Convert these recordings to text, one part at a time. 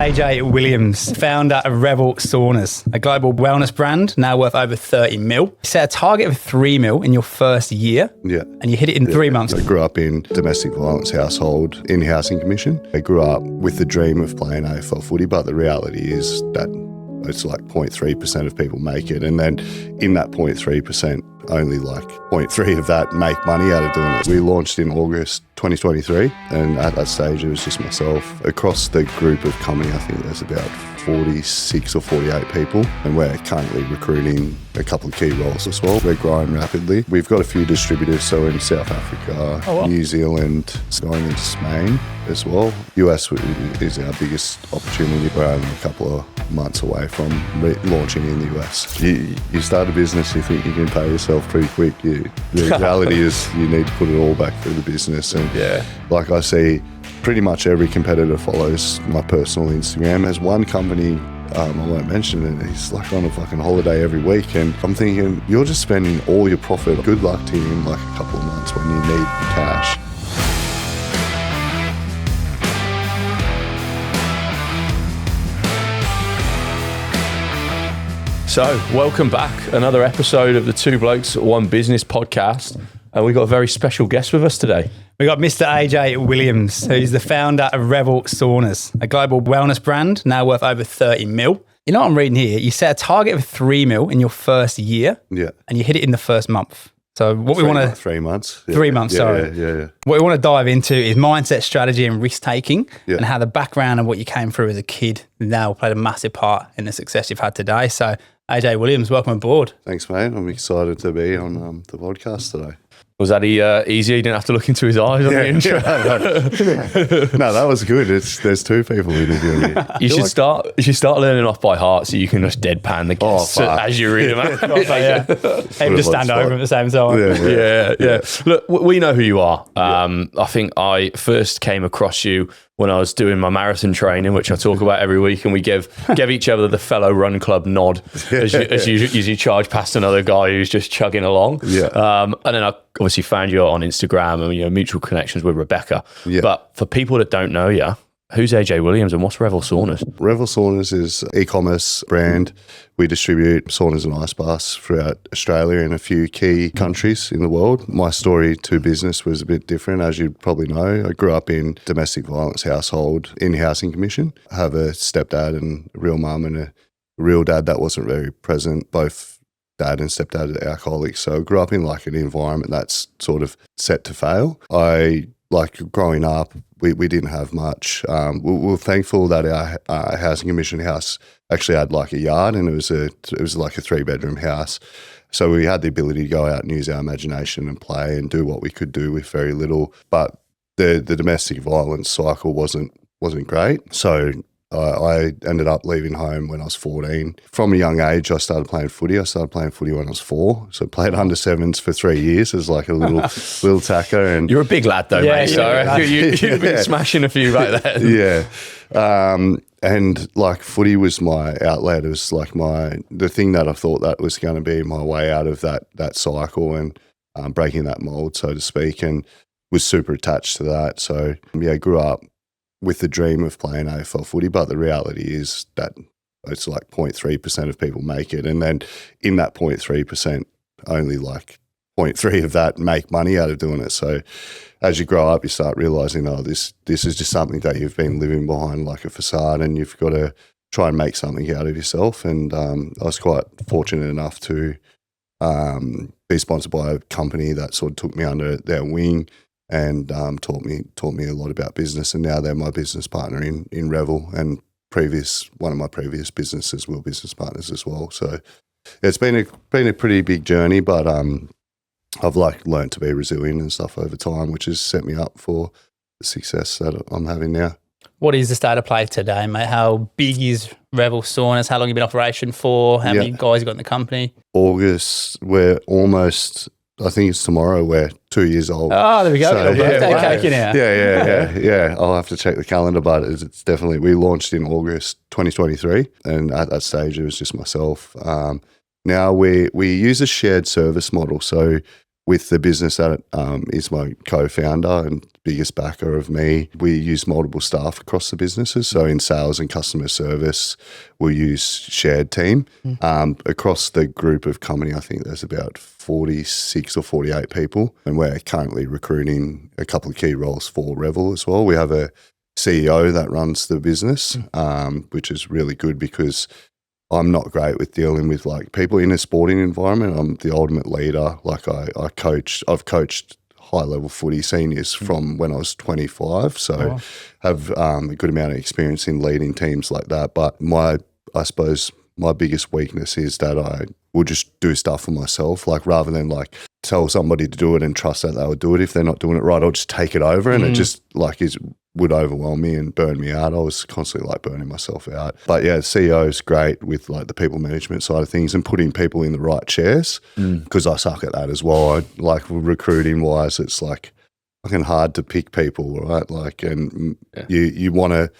AJ Williams, founder of Revel Saunas, a global wellness brand now worth over 30 mil. You set a target of 3 mil in your first year, and you hit it in 3 months. I grew up in domestic violence household in housing commission. I grew up with the dream of playing AFL footy, but the reality is that it's like 0.3% of people make it. And then in that 0.3%, only like 0.3 of that make money out of doing it. We launched in August 2023, and at that stage it was just myself. Across the group of company, I think there's about 46 or 48 people, and we're currently recruiting a couple of key roles as well. We're growing rapidly. We've got a few distributors, so in South Africa, New Zealand, going into Spain as well. US is our biggest opportunity. We're only a couple of months away from launching in the US. You start a business, you think you can pay yourself pretty quick. The reality is you need to put it all back through the business. And like I see, pretty much every competitor follows my personal Instagram. There's one company, I won't mention it, he's like on a fucking holiday every week, and I'm thinking, you're just spending all your profit. Good luck to you in like a couple of months when you need cash. So, welcome back. Another episode of the Two Blokes, One Business podcast. And we've got a very special guest with us today. We got Mr. AJ Williams, who's the founder of Revel Saunas, a global wellness brand now worth over 30 mil. You know what I'm reading here? You set a target of 3 mil in your first year, and you hit it in the first month. So what we want to... 3 months. 3 months, sorry. Yeah. What we want to dive into is mindset, strategy and risk-taking, and how the background of what you came through as a kid now played a massive part in the success you've had today. So AJ Williams, welcome aboard. Thanks, mate. I'm excited to be on the podcast today. Was that easier? You didn't have to look into his eyes on the intro? No, that was good. There's two people interviewing me. You should start learning off by heart so you can just deadpan the guests as you read them out. Aim to stand over at the same time. Yeah. Look, we know who you are. I think I first came across you when I was doing my marathon training, which I talk about every week, and we gave each other the fellow run club nod as you charge past another guy who's just chugging along. And then I obviously found you on Instagram and mutual connections with Rebecca. But for people that don't know you, who's AJ Williams and what's Revel Saunas? Revel Saunas is an e-commerce brand. We distribute saunas and ice baths throughout Australia and a few key countries in the world. My story to business was a bit different, as you probably know. I grew up in domestic violence household in housing commission. I have a stepdad and a real mum and a real dad that wasn't very present. Both dad and stepdad are alcoholics. So I grew up in like an environment that's sort of set to fail. Growing up, we didn't have much. We were thankful that our housing commission house actually had like a yard, and it was like a 3-bedroom house. So we had the ability to go out and use our imagination and play and do what we could do with very little. But the domestic violence cycle wasn't great. So I ended up leaving home when I was 14. From a young age, I started playing footy. I started playing footy when I was 4. So I played under 7s for 3 years as like a little tacker. And you're a big lad though, mate. So you've been smashing a few right there. And like footy was my outlet. It was like the thing that I thought that was going to be my way out of that cycle and breaking that mold, so to speak, and was super attached to that. So grew up with the dream of playing AFL footy, but the reality is that it's like 0.3% of people make it. And then in that 0.3%, only like 0.3 of that make money out of doing it. So as you grow up, you start realising, this is just something that you've been living behind like a facade, and you've got to try and make something out of yourself. And I was quite fortunate enough to be sponsored by a company that sort of took me under their wing and taught me a lot about business. And now they're my business partner in Revel, and one of my previous businesses were business partners as well. So it's been a pretty big journey, but I've learned to be resilient and stuff over time, which has set me up for the success that I'm having now. What is the state of play today, mate? How big is Revel Saunas? How long have you been in operation for? How many guys you got in the company? August, we're almost, I think it's tomorrow, we're 2 years old. Oh, there we go. So, birthday cake now. Yeah. I'll have to check the calendar, but it's definitely, we launched in August 2023, and at that stage it was just myself. Now we use a shared service model. So with the business that is my co-founder and biggest backer of me. We use multiple staff across the businesses. So in sales and customer service, we'll use shared team. Across the group of company, I think there's about 46 or 48 people, and we're currently recruiting a couple of key roles for Revel as well. We have a CEO that runs the business, which is really good because I'm not great with dealing with like people in a sporting environment. I'm the ultimate leader. Like I've coached high level footy seniors from when I was 25. So have a good amount of experience in leading teams like that. But I suppose my biggest weakness is that I will just do stuff for myself. Like rather than like tell somebody to do it and trust that they will do it. If they're not doing it right, I'll just take it over, and it just like would overwhelm me and burn me out. I was constantly like burning myself out. But yeah, CEO is great with like the people management side of things and putting people in the right chairs, because I suck at that as well. I like recruiting wise, it's like fucking hard to pick people, right? Like, and you want to,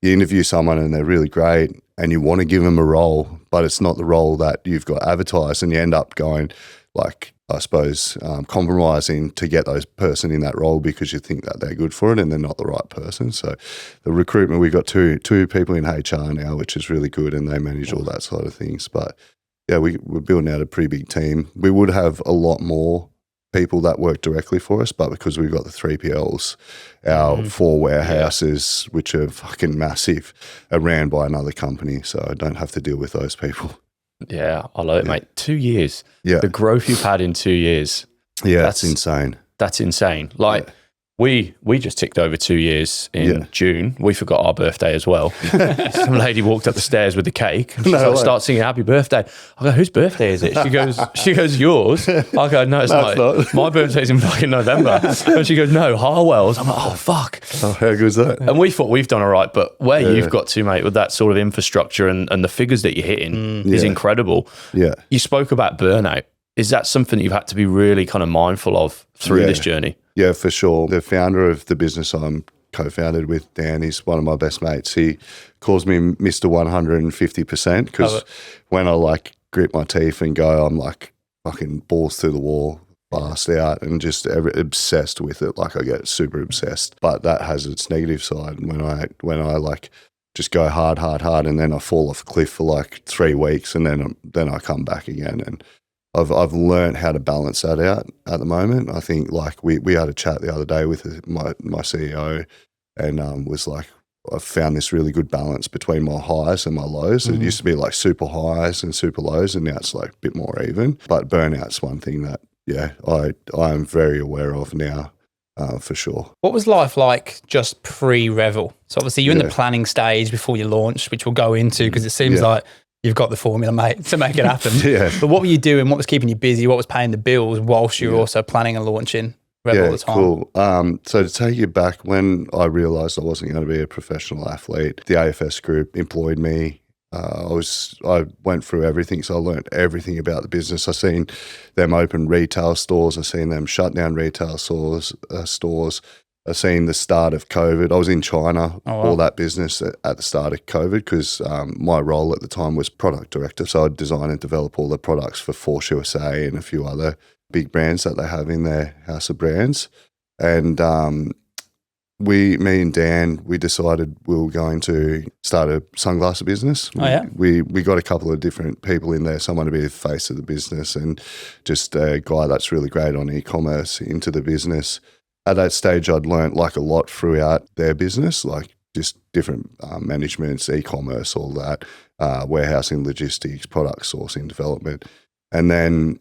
you interview someone and they're really great and you want to give them a role, but it's not the role that you've got advertised, and you end up going like, I suppose, compromising to get those person in that role because you think that they're good for it and they're not the right person. So the recruitment, we've got two people in HR now, which is really good, and they manage all that side of things. But yeah, we're building out a pretty big team. We would have a lot more people that work directly for us, but because we've got the 3PLs, our 4 warehouses, which are fucking massive, are ran by another company. So I don't have to deal with those people. Yeah, I love it, mate. 2 years. Yeah. The growth you've had in 2 years. Yeah, that's insane. That's insane. Like we just ticked over 2 years in June. We forgot our birthday as well. Some lady walked up the stairs with the cake and she's like, start singing happy birthday. I go, whose birthday is it? She goes, yours. I go, no, it's not. My birthday's in fucking November. And she goes, no, Harwell's. I'm like, oh, fuck. Oh, how good is that? And we thought we've done all right, but where you've got to, mate, with that sort of infrastructure and the figures that you're hitting is incredible. Yeah. You spoke about burnout. Is that something that you've had to be really kind of mindful of through this journey? Yeah, for sure. The founder of the business I'm co-founded with, Dan, is one of my best mates. He calls me Mr. 150% because when I like grit my teeth and go, I'm like fucking balls through the wall, fast out, and just obsessed with it. Like I get super obsessed, but that has its negative side. When I like just go hard, and then I fall off a cliff for like 3 weeks, and then I come back again. And I've learned how to balance that out at the moment. I think like we had a chat the other day with my CEO, and was like, I've found this really good balance between my highs and my lows. It used to be like super highs and super lows, and now it's like a bit more even. But burnout's one thing that I am very aware of now. For sure. What was life like just pre-Revel? So obviously you're in the planning stage before you launched, which we'll go into because it seems like you've got the formula, mate, to make it happen. But what were you doing? What was keeping you busy? What was paying the bills whilst you were also planning and launching Revel at the time? Cool. So to take you back, when I realised I wasn't going to be a professional athlete, the AFS group employed me. I went through everything, so I learned everything about the business. I seen them open retail stores. I seen them shut down retail stores. I seen the start of COVID. I was in China, all that business at the start of COVID, because my role at the time was product director. So I'd design and develop all the products for Force USA and a few other big brands that they have in their house of brands. And me and Dan, we decided we were going to start a sunglasses business. We got a couple of different people in there, someone to be the face of the business and just a guy that's really great on eCommerce into the business. At that stage, I'd learnt like a lot throughout their business, like just different managements, eCommerce, all that, warehousing, logistics, product sourcing, development. And then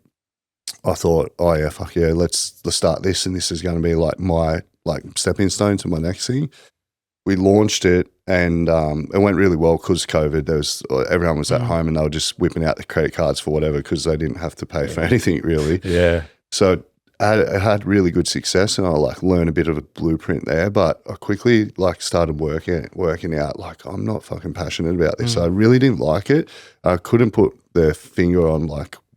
I thought, let's start this, and this is going to be like my stepping stone to my next thing. We launched it, and it went really well because COVID. Everyone was at home, and they were just whipping out the credit cards for whatever because they didn't have to pay for anything really. Yeah. So I had really good success, and I learned a bit of a blueprint there. But I quickly started working out I'm not fucking passionate about this. So I really didn't like it. I couldn't put the finger on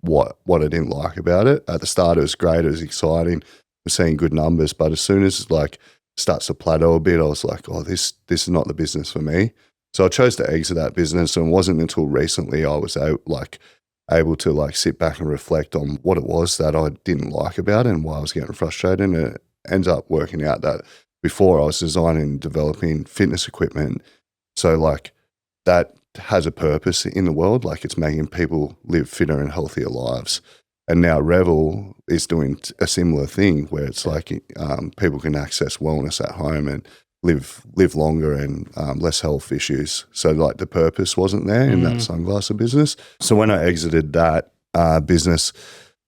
what I didn't like about it. At the start, it was great. It was exciting. We're seeing good numbers, but as soon as starts to plateau a bit, I was like, this is not the business for me. So I chose to exit that business, and it wasn't until recently I was able to sit back and reflect on what it was that I didn't like about it and why I was getting frustrated. And it ends up working out that before I was designing and developing fitness equipment. So like that has a purpose in the world. Like it's making people live fitter and healthier lives. And now Revel is doing a similar thing where it's like people can access wellness at home and live longer and less health issues. So like the purpose wasn't there in that sunglasses business. So when I exited that business,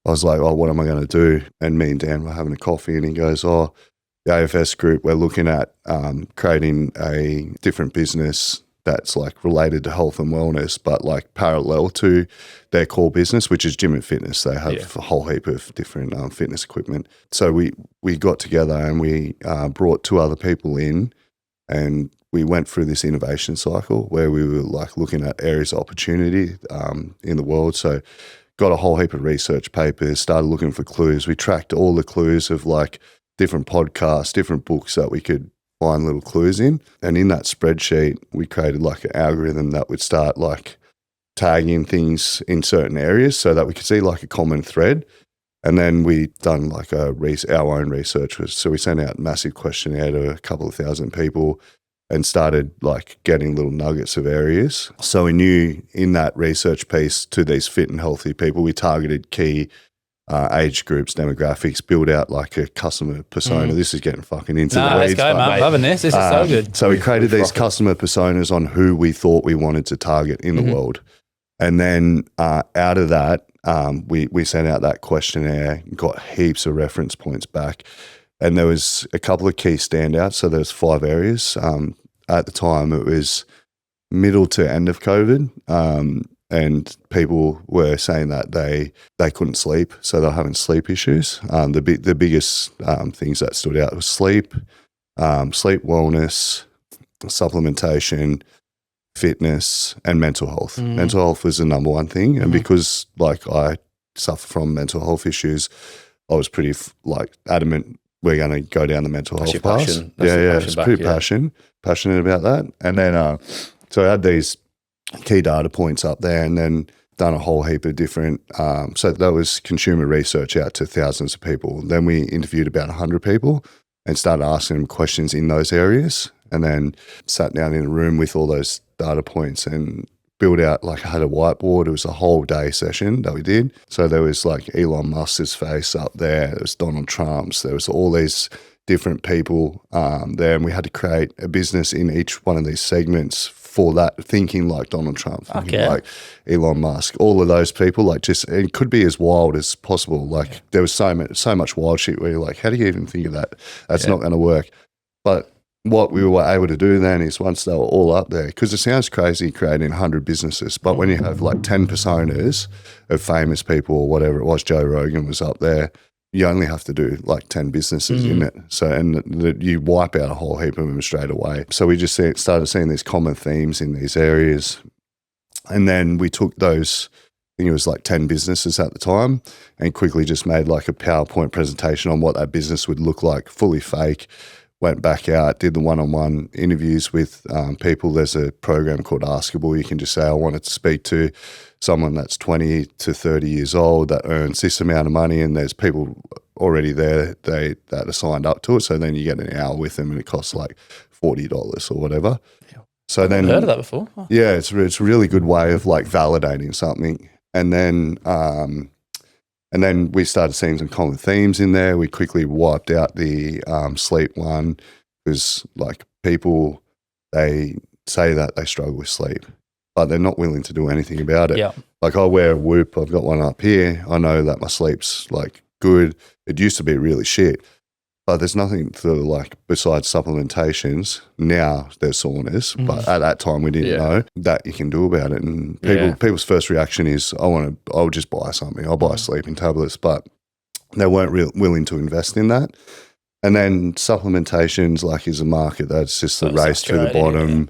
I was like, oh, what am I going to do? And me and Dan were having a coffee and he goes, oh, the AFS group, we're looking at creating a different business that's like related to health and wellness, but like parallel to their core business, which is gym and fitness. They have a whole heap of different fitness equipment. So we got together and we brought 2 other people in and we went through this innovation cycle where we were like looking at areas of opportunity in the world. So got a whole heap of research papers, started looking for clues. We tracked all the clues of like different podcasts, different books that we could find little clues in. And in that spreadsheet, we created like an algorithm that would start like tagging things in certain areas so that we could see like a common thread. And then we done like our own research. So we sent out a massive questionnaire to a couple of thousand people and started like getting little nuggets of areas. So we knew in that research piece to these fit and healthy people, we targeted key age groups, demographics, build out like a customer persona. This is getting fucking into the weeds. Let's go, man. Loving this. This is so good. So we created these customer personas on who we thought we wanted to target in the world. And then out of that, we sent out that questionnaire, got heaps of reference points back. And there was a couple of key standouts. So there's 5 areas. At the time, it was middle to end of COVID. And people were saying that they couldn't sleep, so they're having sleep issues. The biggest things that stood out was sleep wellness, supplementation, fitness, and mental health. Mental health was the number one thing, and because like I suffer from mental health issues, I was pretty adamant we're going to go down the mental health path. It's pretty passionate about that. And then so I had these key data points up there and then done a whole heap of different, so that was consumer research out to thousands of people. Then we interviewed about 100 people and started asking them questions in those areas and then sat down in a room with all those data points and built out, like I had a whiteboard. It was a whole day session that we did. So there was like Elon Musk's face up there. There was Donald Trump's. There was all these different people there, and we had to create a business in each one of these segments for that, thinking like Donald Trump, thinking like Elon Musk, all of those people, like just, it could be as wild as possible. Like there was so much wild shit where you're like, how do you even think of that? That's not going to work. But what we were able to do then is once they were all up there, because it sounds crazy creating 100 businesses, but when you have like 10 personas of famous people or whatever it was, Joe Rogan was up there, you only have to do like 10 businesses in it. So, and you wipe out a whole heap of them straight away. So we just started seeing these common themes in these areas. And then we took those, I think it was like 10 businesses at the time, and quickly just made like a PowerPoint presentation on what that business would look like, fully fake. Went back out, did the one-on-one interviews with people. There's a program called Askable. You can just say, I wanted to speak to someone that's 20 to 30 years old that earns this amount of money, and there's people already there that are signed up to it. So then you get an hour with them and it costs like $40 or whatever. So then, I've heard of that before. Oh. Yeah, it's a really good way of like validating something. And then we started seeing some common themes in there. We quickly wiped out the sleep one, because like people, they say that they struggle with sleep, but they're not willing to do anything about it. Yeah. Like I wear a Whoop. I've got one up here. I know that my sleep's like good. It used to be really shit, but there's nothing to like besides supplementations. Now there's saunas, but at that time we didn't know that you can do about it. And people's first reaction is, I'll just buy something. I'll buy sleeping tablets, but they weren't willing to invest in that. And then supplementations, like, is a market that's just a race to the bottom.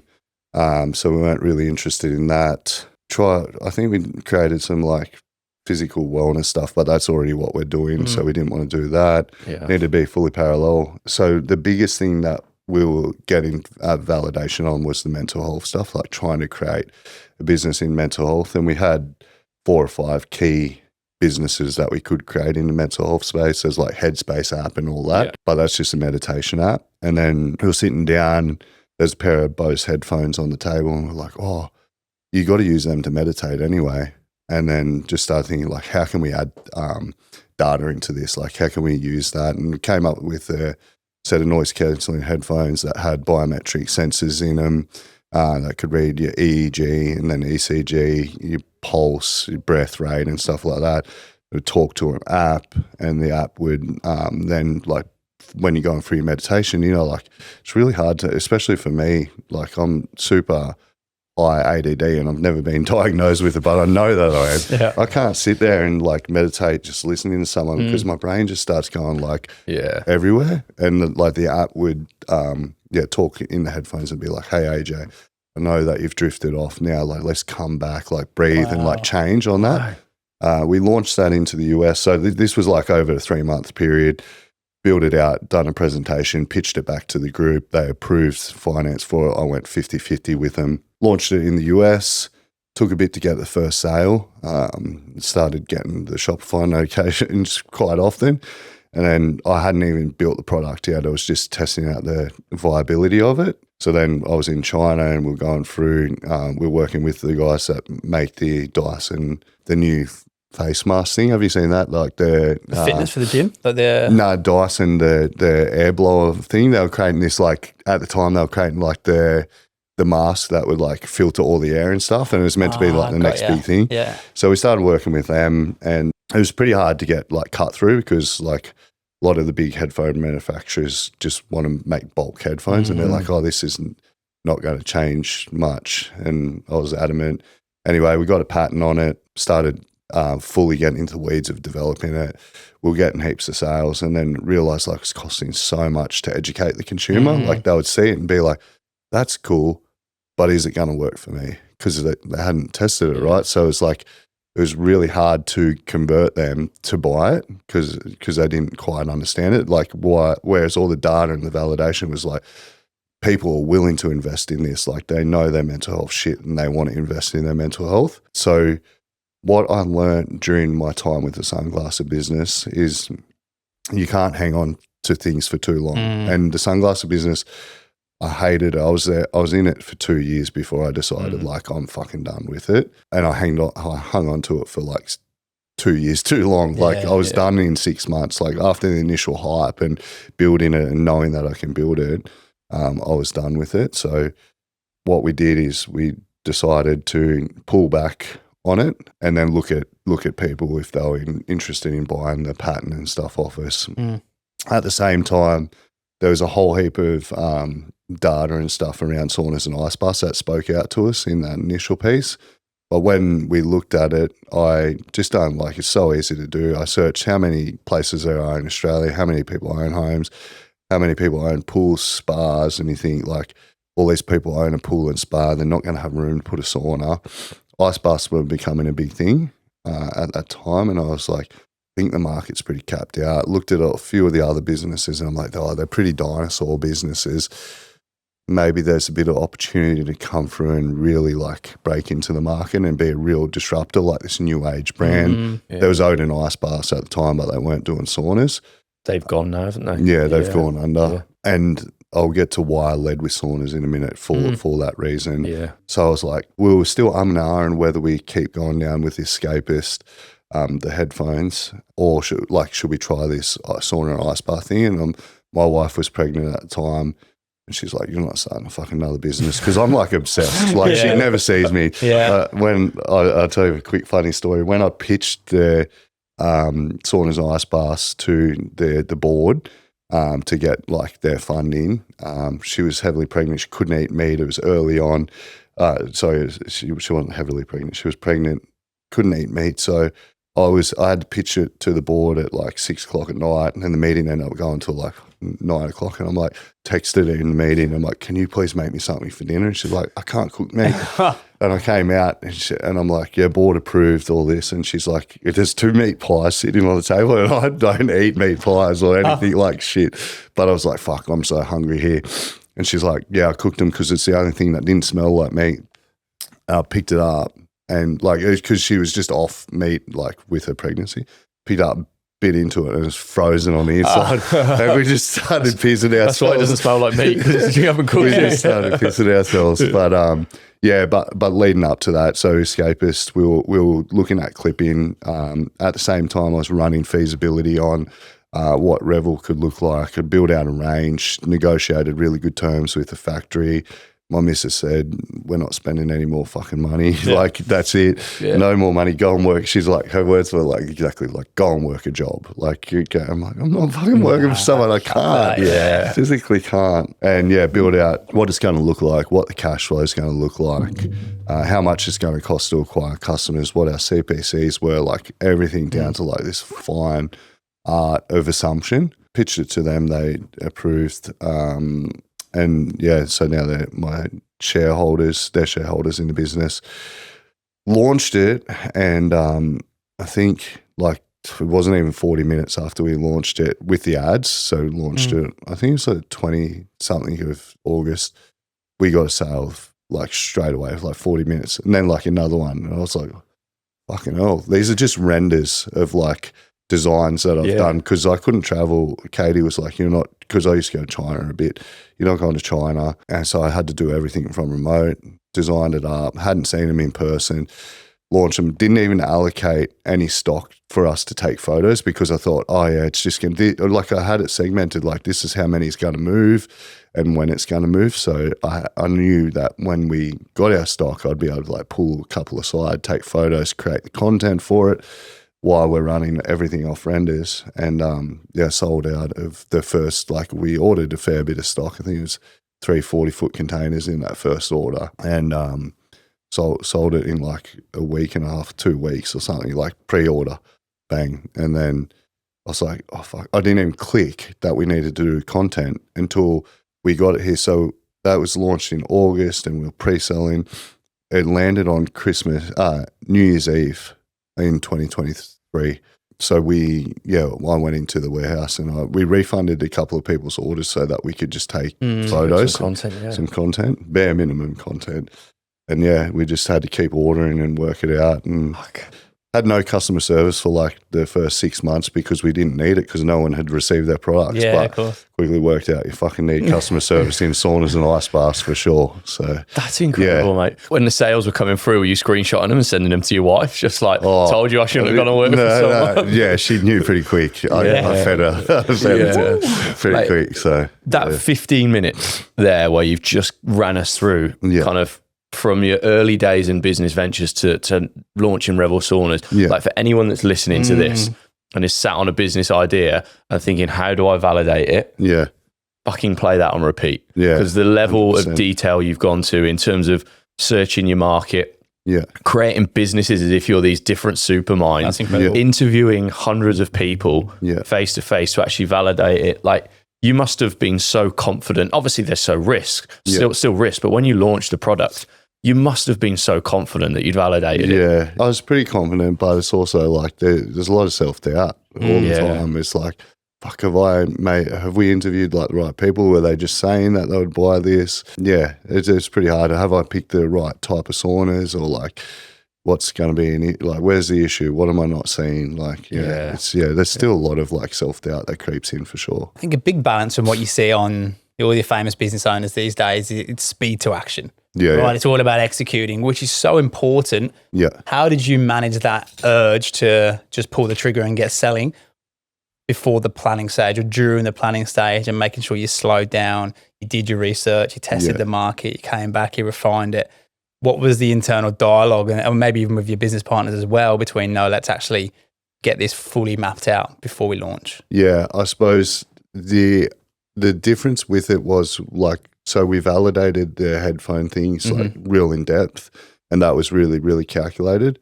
So we weren't really interested in that. I think we created some like physical wellness stuff, but that's already what we're doing. So we didn't want to do that. Needed to be fully parallel. So the biggest thing that we were getting validation on was the mental health stuff, like trying to create a business in mental health. And we had 4 or 5 key businesses that we could create in the mental health space. There's like Headspace app and all that, but that's just a meditation app. And then we were sitting down, there's a pair of Bose headphones on the table, and we're like, oh, you got to use them to meditate anyway. And then just started thinking, like, how can we add data into this? Like, how can we use that? And we came up with a set of noise cancelling headphones that had biometric sensors in them that could read your EEG and then ECG, your pulse, your breath rate and stuff like that. It would talk to an app, and the app would then, like, when you're going through your meditation, you know, like, it's really hard to, especially for me, like, I'm super high ADD and I've never been diagnosed with it, but I know that I am. Yeah. I can't sit there and like meditate just listening to someone because my brain just starts going like everywhere. And the app would talk in the headphones and be like, hey AJ, I know that you've drifted off now, like let's come back, like breathe and like change on that. We launched that into the US. So this was like over a 3-month period. Built it out, done a presentation, pitched it back to the group. They approved finance for it. I went 50-50 with them. Launched it in the US, took a bit to get the first sale, started getting the Shopify notifications quite often. And then I hadn't even built the product yet. I was just testing out the viability of it. So then I was in China and we were going through, we're working with the guys that make the dice and the new face mask thing. Have you seen that? Like the fitness for the gym? Like Dyson, the air blower thing. They were creating this, like, at the time they were creating like the mask that would like filter all the air and stuff, and it was meant to be like the next big thing. Yeah. So we started working with them, and it was pretty hard to get like cut through because like a lot of the big headphone manufacturers just want to make bulk headphones, and they're like, oh, this isn't not going to change much. And I was adamant. Anyway, we got a patent on it, started fully getting into the weeds of developing it. We were getting heaps of sales, and then realised like it's costing so much to educate the consumer. Like they would see it and be like, that's cool, but is it going to work for me? Because they hadn't tested it, right? So it's like, it was really hard to convert them to buy it because they didn't quite understand it. Like whereas all the data and the validation was like, people are willing to invest in this. Like they know their mental health shit and they want to invest in their mental health. So what I learned during my time with the sunglasses business is you can't hang on to things for too long. And the sunglasses business, I hated it. I was in it for 2 years before I decided like I'm fucking done with it. And I hung on to it for like 2 years too long. Like I was done in 6 months. Like after the initial hype and building it and knowing that I can build it, I was done with it. So what we did is we decided to pull back on it and then look at people if they were interested in buying the patent and stuff off us. At the same time, there was a whole heap of data and stuff around saunas and ice baths that spoke out to us in that initial piece. But when we looked at it, I just don't like, it's so easy to do. I searched how many places there are in Australia, how many people own homes, how many people own pools, spas, and you think like all these people own a pool and spa, they're not going to have room to put a sauna. Ice baths were becoming a big thing at that time, and I was like, I think the market's pretty capped out. Looked at a few of the other businesses and I'm like, oh, they're pretty dinosaur businesses. Maybe there's a bit of opportunity to come through and really like break into the market and be a real disruptor, like this new age brand. There was Odin Ice Baths at the time, but they weren't doing saunas. They've gone now, haven't they? Yeah, they've gone under. Yeah. And I'll get to why I led with saunas in a minute for that reason. Yeah. So I was like, we were still and ahhing whether we keep going down with this escapist, the headphones, or should we try this sauna and ice bath thing? And my wife was pregnant at the time, and she's like, "You're not starting a fucking another business," because I'm like obsessed. Like she never sees me. When I'll tell you a quick funny story. When I pitched the saunas and ice baths to the board to get like their funding, she was heavily pregnant. She couldn't eat meat. It was early on. She wasn't heavily pregnant. She was pregnant, couldn't eat meat. So I had to pitch it to the board at like 6 o'clock at night, and then the meeting ended up going till like 9 o'clock. And I'm like, texted her in the meeting. I'm like, can you please make me something for dinner? And she's like, I can't cook meat. And I came out and I'm like, yeah, board approved all this. And she's like, there's 2 meat pies sitting on the table, and I don't eat meat pies or anything like shit. But I was like, fuck, I'm so hungry here. And she's like, yeah, I cooked them because it's the only thing that didn't smell like meat. I picked it up, And like, because she was just off meat, like with her pregnancy, picked up, bit into it, and it was frozen on the inside. And we just started pissing ourselves. That's why it doesn't smell like meat, because you haven't cooked We it. just started pissing ourselves. But but leading up to that, so Escapist, we were looking at clipping. At the same time, I was running feasibility on what Revel could look like. I built out a range, negotiated really good terms with the factory. My missus said, we're not spending any more fucking money. Like, that's it. Yeah. No more money. Go and work. She's like, her words were like, exactly like, go and work a job. Like, I'm like, I'm not fucking working for someone I can't. Yeah. Physically can't. And build out what it's going to look like, what the cash flow is going to look like, how much it's going to cost to acquire customers, what our CPCs were, like everything down to like this fine art of assumption. Pitched it to them. They approved. And so now they're my shareholders, they're shareholders in the business. Launched it, and I think like it wasn't even 40 minutes after we launched it with the ads. So launched it, I think it was like 20-something of August. We got a sale of like straight away, like 40 minutes. And then like another one. And I was like, fucking hell, these are just renders of like designs that I've done, because I couldn't travel. Katie was like, you're not, because I used to go to China a bit, you're not going to China. And so I had to do everything from remote, designed it up, hadn't seen them in person, launched them, didn't even allocate any stock for us to take photos, because I thought, it's just going to, like I had it segmented, like this is how many is going to move and when it's going to move. So I knew that when we got our stock, I'd be able to like pull a couple aside, take photos, create the content for it, while we're running everything off renders. And sold out of the first, like we ordered a fair bit of stock. I think it was 3 40-foot containers in that first order, and sold it in like a week and a half, 2 weeks or something, like pre-order, bang. And then I was like, oh fuck, I didn't even click that we needed to do content until we got it here. So that was launched in August, and we were pre-selling. It landed on Christmas, New Year's Eve in 2023. So I went into the warehouse, and we refunded a couple of people's orders so that we could just take photos, some content, bare minimum content. And we just had to keep ordering and work it out. And had no customer service for like the first 6 months because we didn't need it, because no one had received their products. But quickly worked out you fucking need customer service in saunas and ice baths for sure. So that's incredible, mate. When the sales were coming through, were you screenshotting them and sending them to your wife? Just like, told you I shouldn't have gone to work for someone. Yeah, she knew pretty quick. I fed her. Pretty quick. So that 15 minutes there where you've just ran us through kind of from your early days in business ventures to launching Revel Saunas, like for anyone that's listening to this and is sat on a business idea and thinking, how do I validate it? Yeah. Fucking play that on repeat. Yeah. Because the level 100%. of detail you've gone to in terms of searching your market, creating businesses as if you're these different super minds, interviewing hundreds of people face to face to actually validate it. Like, you must have been so confident. Obviously, there's still risk, but when you launched the product, you must have been so confident that you'd validated it. Yeah, I was pretty confident, but it's also like there's a lot of self-doubt all the time. It's like, fuck, have we interviewed like the right people? Were they just saying that they would buy this? Yeah, it's pretty hard. Have I picked the right type of saunas, or like, what's going to be in it? Like, where's the issue? What am I not seeing? Like, there's still a lot of like self-doubt that creeps in for sure. I think a big balance from what you see on all your famous business owners these days, it's speed to action. Right. It's all about executing, which is so important. Yeah. How did you manage that urge to just pull the trigger and get selling before the planning stage or during the planning stage, and making sure you slowed down, you did your research, you tested the market, you came back, you refined it? What was the internal dialogue, and maybe even with your business partners as well, between, no, let's actually get this fully mapped out before we launch? Yeah, I suppose the difference with it was like, so we validated the headphone things like real in depth, and that was really, really calculated.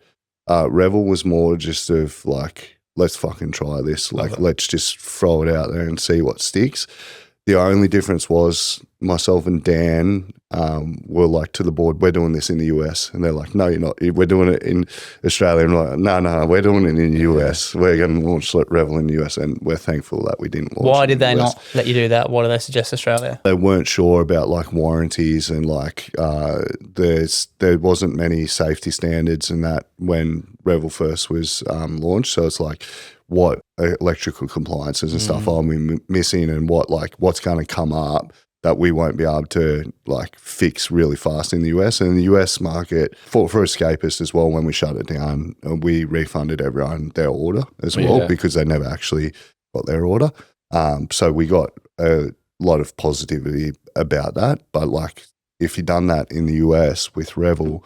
Revel was more just of like, let's fucking try this. Like, let's just throw it out there and see what sticks. The only difference was myself and Dan were like to the board, we're doing this in the US. And they're like, no, you're not. We're doing it in Australia. And I'm like, no, we're doing it in the US. We're going to launch Revel in the US. And we're thankful that we didn't launch. Why did they not let you do that? Why do they suggest Australia? They weren't sure about like warranties and like there wasn't many safety standards in that when Revel first was launched. So it's like, what electrical compliances and stuff are we missing, and what's going to come up that we won't be able to like fix really fast in the US. And the US market for escapists as well, when we shut it down, we refunded everyone their order as well because they never actually got their order. So we got a lot of positivity about that. But like if you've done that in the US with Revel,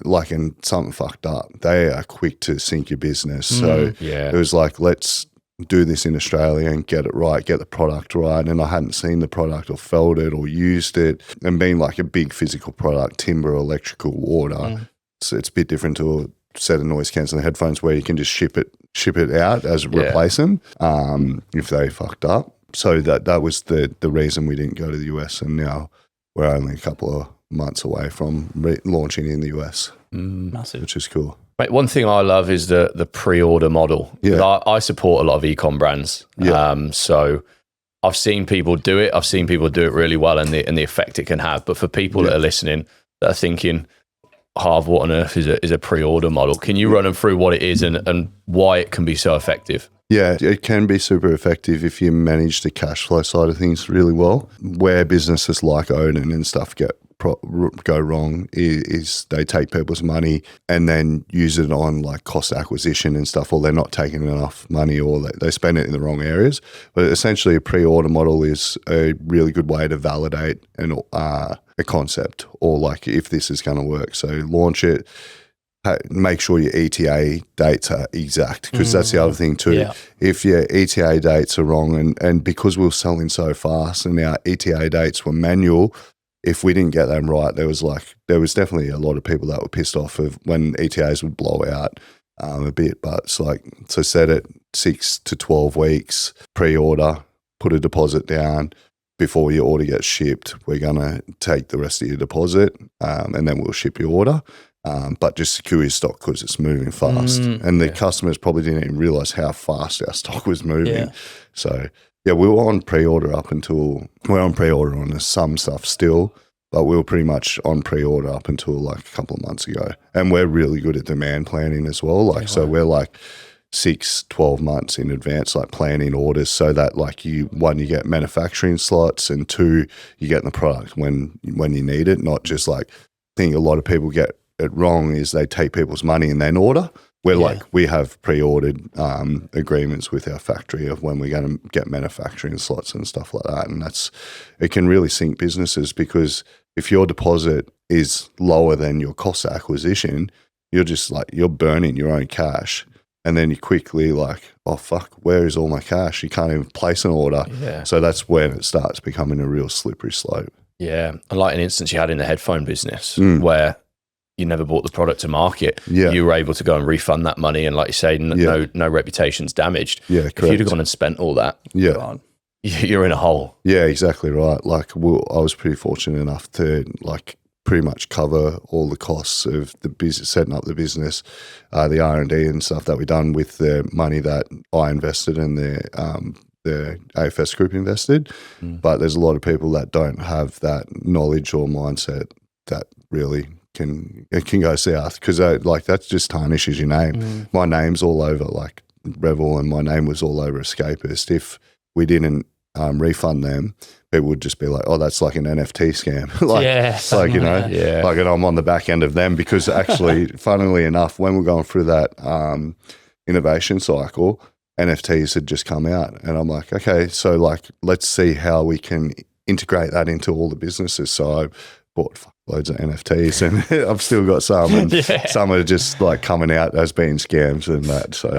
like, and something fucked up, they are quick to sink your business. So it was like, let's do this in Australia and get it right, get the product right. And I hadn't seen the product or felt it or used it. And being like a big physical product, timber, electrical, water, so it's a bit different to a set of noise cancelling headphones where you can just ship it out as replace them if they fucked up. So that was the reason we didn't go to the US. And now we're only a couple of months away from launching in the US, massive, which is cool. Mate, one thing I love is the pre-order model. I support a lot of e-com brands, so I've seen people do it. I've seen people do it really well, and the effect it can have. But for people that are listening, that are thinking, Harv, what on earth is a pre-order model? Can you run them through what it is and why it can be so effective? Yeah, it can be super effective if you manage the cash flow side of things really well. Where businesses like Odin and stuff go wrong is they take people's money and then use it on like cost acquisition and stuff, or they're not taking enough money, or they spend it in the wrong areas. But essentially a pre-order model is a really good way to validate a concept, or like if this is going to work. So launch it, make sure your ETA dates are exact, because that's the other thing too. If your ETA dates are wrong, and because we were selling so fast and our ETA dates were manual, if we didn't get them right, there was definitely a lot of people that were pissed off of when ETAs would blow out a bit. But it's like, so set it 6 to 12 weeks pre-order, put a deposit down. Before your order gets shipped, we're going to take the rest of your deposit and then we'll ship your order. But just secure your stock because it's moving fast. And the customers probably didn't even realize how fast our stock was moving. So we were on pre-order we're on pre-order on some stuff still, but we were pretty much on pre-order up until like a couple of months ago. And we're really good at demand planning as well. So we're like 6-12 months in advance, like planning orders, so that like you get manufacturing slots, and 2, you get the product when you need it. Not just like, I think a lot of people get it wrong is they take people's money and then order. We're like, we have pre-ordered agreements with our factory of when we're going to get manufacturing slots and stuff like that. And it can really sink businesses, because if your deposit is lower than your cost of acquisition, you're just like, you're burning your own cash. And then you quickly like, oh fuck, where is all my cash? You can't even place an order. So that's when it starts becoming a real slippery slope. Yeah. And like an instance you had in the headphone business where you never brought the product to market. You were able to go and refund that money, and like you say, no reputation's damaged. If you'd have gone and spent all that, you're in a hole. Yeah, exactly right. Like I was pretty fortunate enough to like pretty much cover all the costs of the business, setting up the business, the R&D and stuff that we done with the money that I invested and the AFS group invested. But there's a lot of people that don't have that knowledge or mindset that really can go south, because like that just tarnishes your name. My name's all over like Revel, and my name was all over Escapist. If we didn't refund them, people would just be like, oh, that's like an NFT scam. Like, you know, like, and I'm on the back end of them, because actually, funnily enough, when we're going through that innovation cycle, NFTs had just come out, and I'm like, okay, so like, let's see how we can integrate that into all the businesses. So I bought loads of NFTs, and I've still got some, and some are just like coming out as being scams and that. So,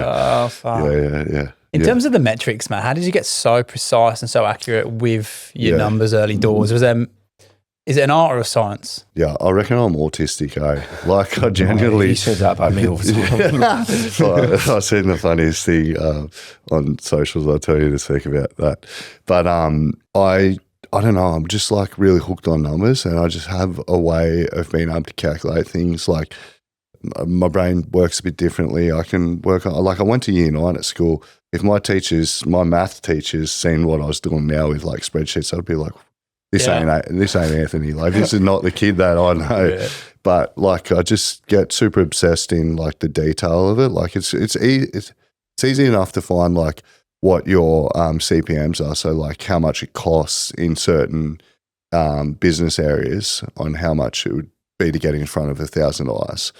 In terms of the metrics, Matt, how did you get so precise and so accurate with your numbers early doors? Was there Is it an art or a science? Yeah, I reckon I'm autistic, Like, I genuinely... He says that about me all the time. I've seen the funniest thing on socials. I'll tell you in a sec about that. But I don't know. I'm just like really hooked on numbers, and I just have a way of being able to calculate things. Like, my brain works a bit differently. I can work on, like, I went to year 9 at school. If my math teachers seen what I was doing now with like spreadsheets, I'd be like, this ain't Anthony. Like, this is not the kid that I know. Yeah. But like, I just get super obsessed in like the detail of it. Like, it's easy enough to find like what your CPMs are. So like how much it costs in certain business areas on how much it would be to get in front of 1,000 eyes.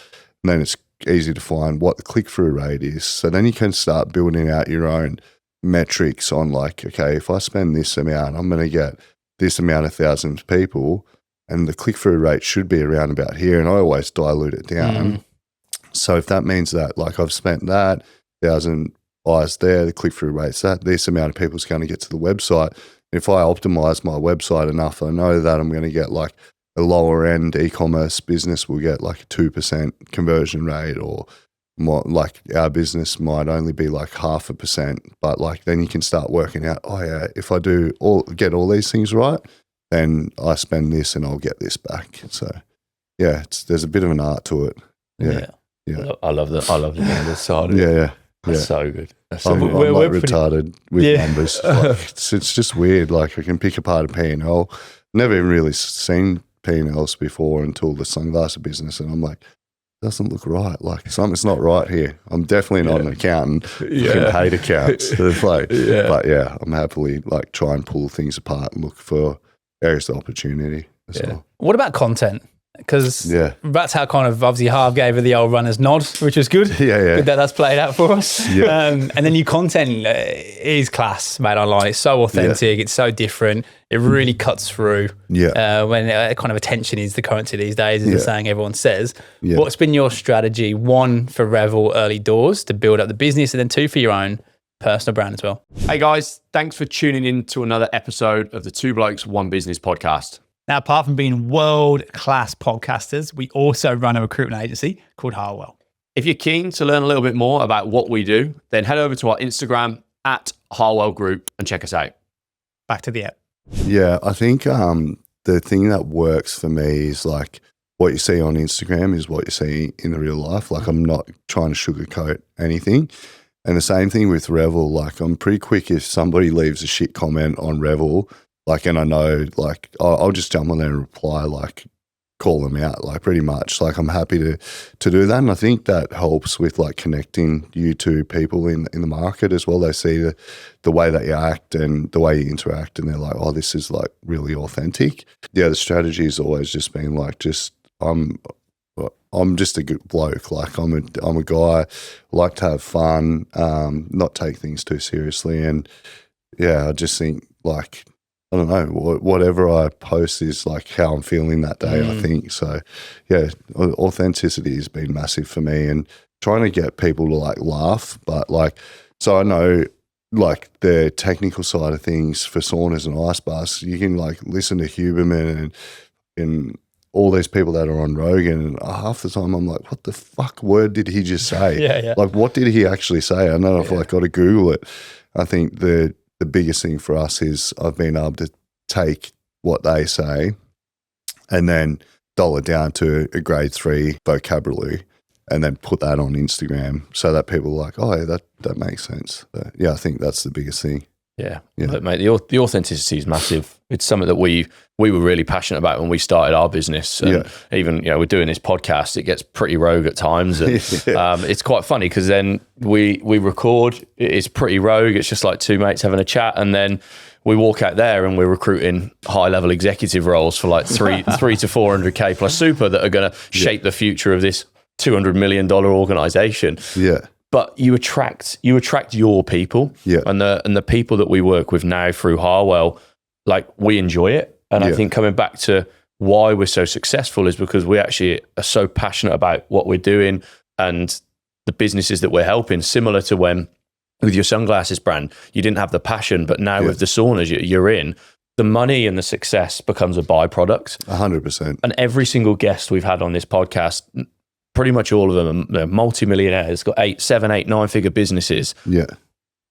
And then it's easy to find what the click-through rate is. So then you can start building out your own metrics on like, okay, if I spend this amount, I'm going to get this amount of thousands of people, and the click-through rate should be around about here. And I always dilute it down. So if that means that like I've spent that 1,000 eyes there, the click-through rate's that, this amount of people's going to get to the website. If I optimize my website enough, I know that I'm going to get like a lower end e-commerce business will get like a 2% conversion rate, or more, like our business might only be like 0.5%. But like then you can start working out, oh yeah, if I get all these things right, then I spend this and I'll get this back. So yeah, there's a bit of an art to it. Yeah. I love the numbers side of it. Yeah. That's so good. I'm like retarded with numbers. Like, it's just weird. Like, I can pick apart a P&L. Never even really seen P&Ls before until the sunglasses business, and I'm like, it doesn't look right. Like, something's not right here. I'm definitely not an accountant. I hate accounts. Like, but yeah, I'm happily like try and pull things apart and look for areas of opportunity as well. What about content? Because that's how kind of obviously Harv gave her the old runner's nod, which is good. Good that that's played out for us. And then your content is class, mate, online. It's so authentic. It's so different. It really cuts through when kind of attention is the currency these days, is the saying everyone says. What's been your strategy, 1, for Revel early doors to build up the business, and then 2, for your own personal brand as well? Hey guys, thanks for tuning in to another episode of the Two Blokes, One Business podcast. Now, apart from being world-class podcasters, we also run a recruitment agency called Harwell. If you're keen to learn a little bit more about what we do, then head over to our Instagram at Harwell Group and check us out. Back to the app. Yeah, I think the thing that works for me is like what you see on Instagram is what you see in the real life. Like, I'm not trying to sugarcoat anything. And the same thing with Revel. Like, I'm pretty quick if somebody leaves a shit comment on Revel, like, and I know, like, I'll just jump on there and reply, like, call them out, like, pretty much. Like, I'm happy to do that. And I think that helps with, like, connecting you to people in the market as well. They see the way that you act and the way you interact, and they're like, oh, this is, like, really authentic. Yeah, the strategy has always just been, like, I'm just a good bloke. Like, I'm a guy, I like to have fun, not take things too seriously. And, yeah, I just think, like, I don't know, whatever I post is like how I'm feeling that day, I think. So, yeah, authenticity has been massive for me, and trying to get people to like laugh. But like, so I know like the technical side of things for saunas and ice baths, you can like listen to Huberman and all these people that are on Rogan, and half the time I'm like, what the fuck word did he just say? Like, what did he actually say? I know I've like got to Google it. I think the biggest thing for us is I've been able to take what they say and then dull it down to a grade 3 vocabulary and then put that on Instagram so that people are like, oh, yeah, that makes sense. But yeah, I think that's the biggest thing. Yeah. Look, mate, the authenticity is massive. It's something that we were really passionate about when we started our business. And even, we're doing this podcast, it gets pretty rogue at times. And it's quite funny because then we record, it's pretty rogue. It's just like two mates having a chat. And then we walk out there and we're recruiting high level executive roles for like three to 400K plus super that are going to shape the future of this $200 million organization. Yeah. But you attract your people, and the people that we work with now through Harwell, like, we enjoy it. And I think coming back to why we're so successful is because we actually are so passionate about what we're doing and the businesses that we're helping. Similar to when with your sunglasses brand, you didn't have the passion, but now with the saunas you're in, the money and the success becomes a byproduct. 100%. And every single guest we've had on this podcast, pretty much all of them are multimillionaires, got 8, 7, 8, 9-figure businesses. Yeah.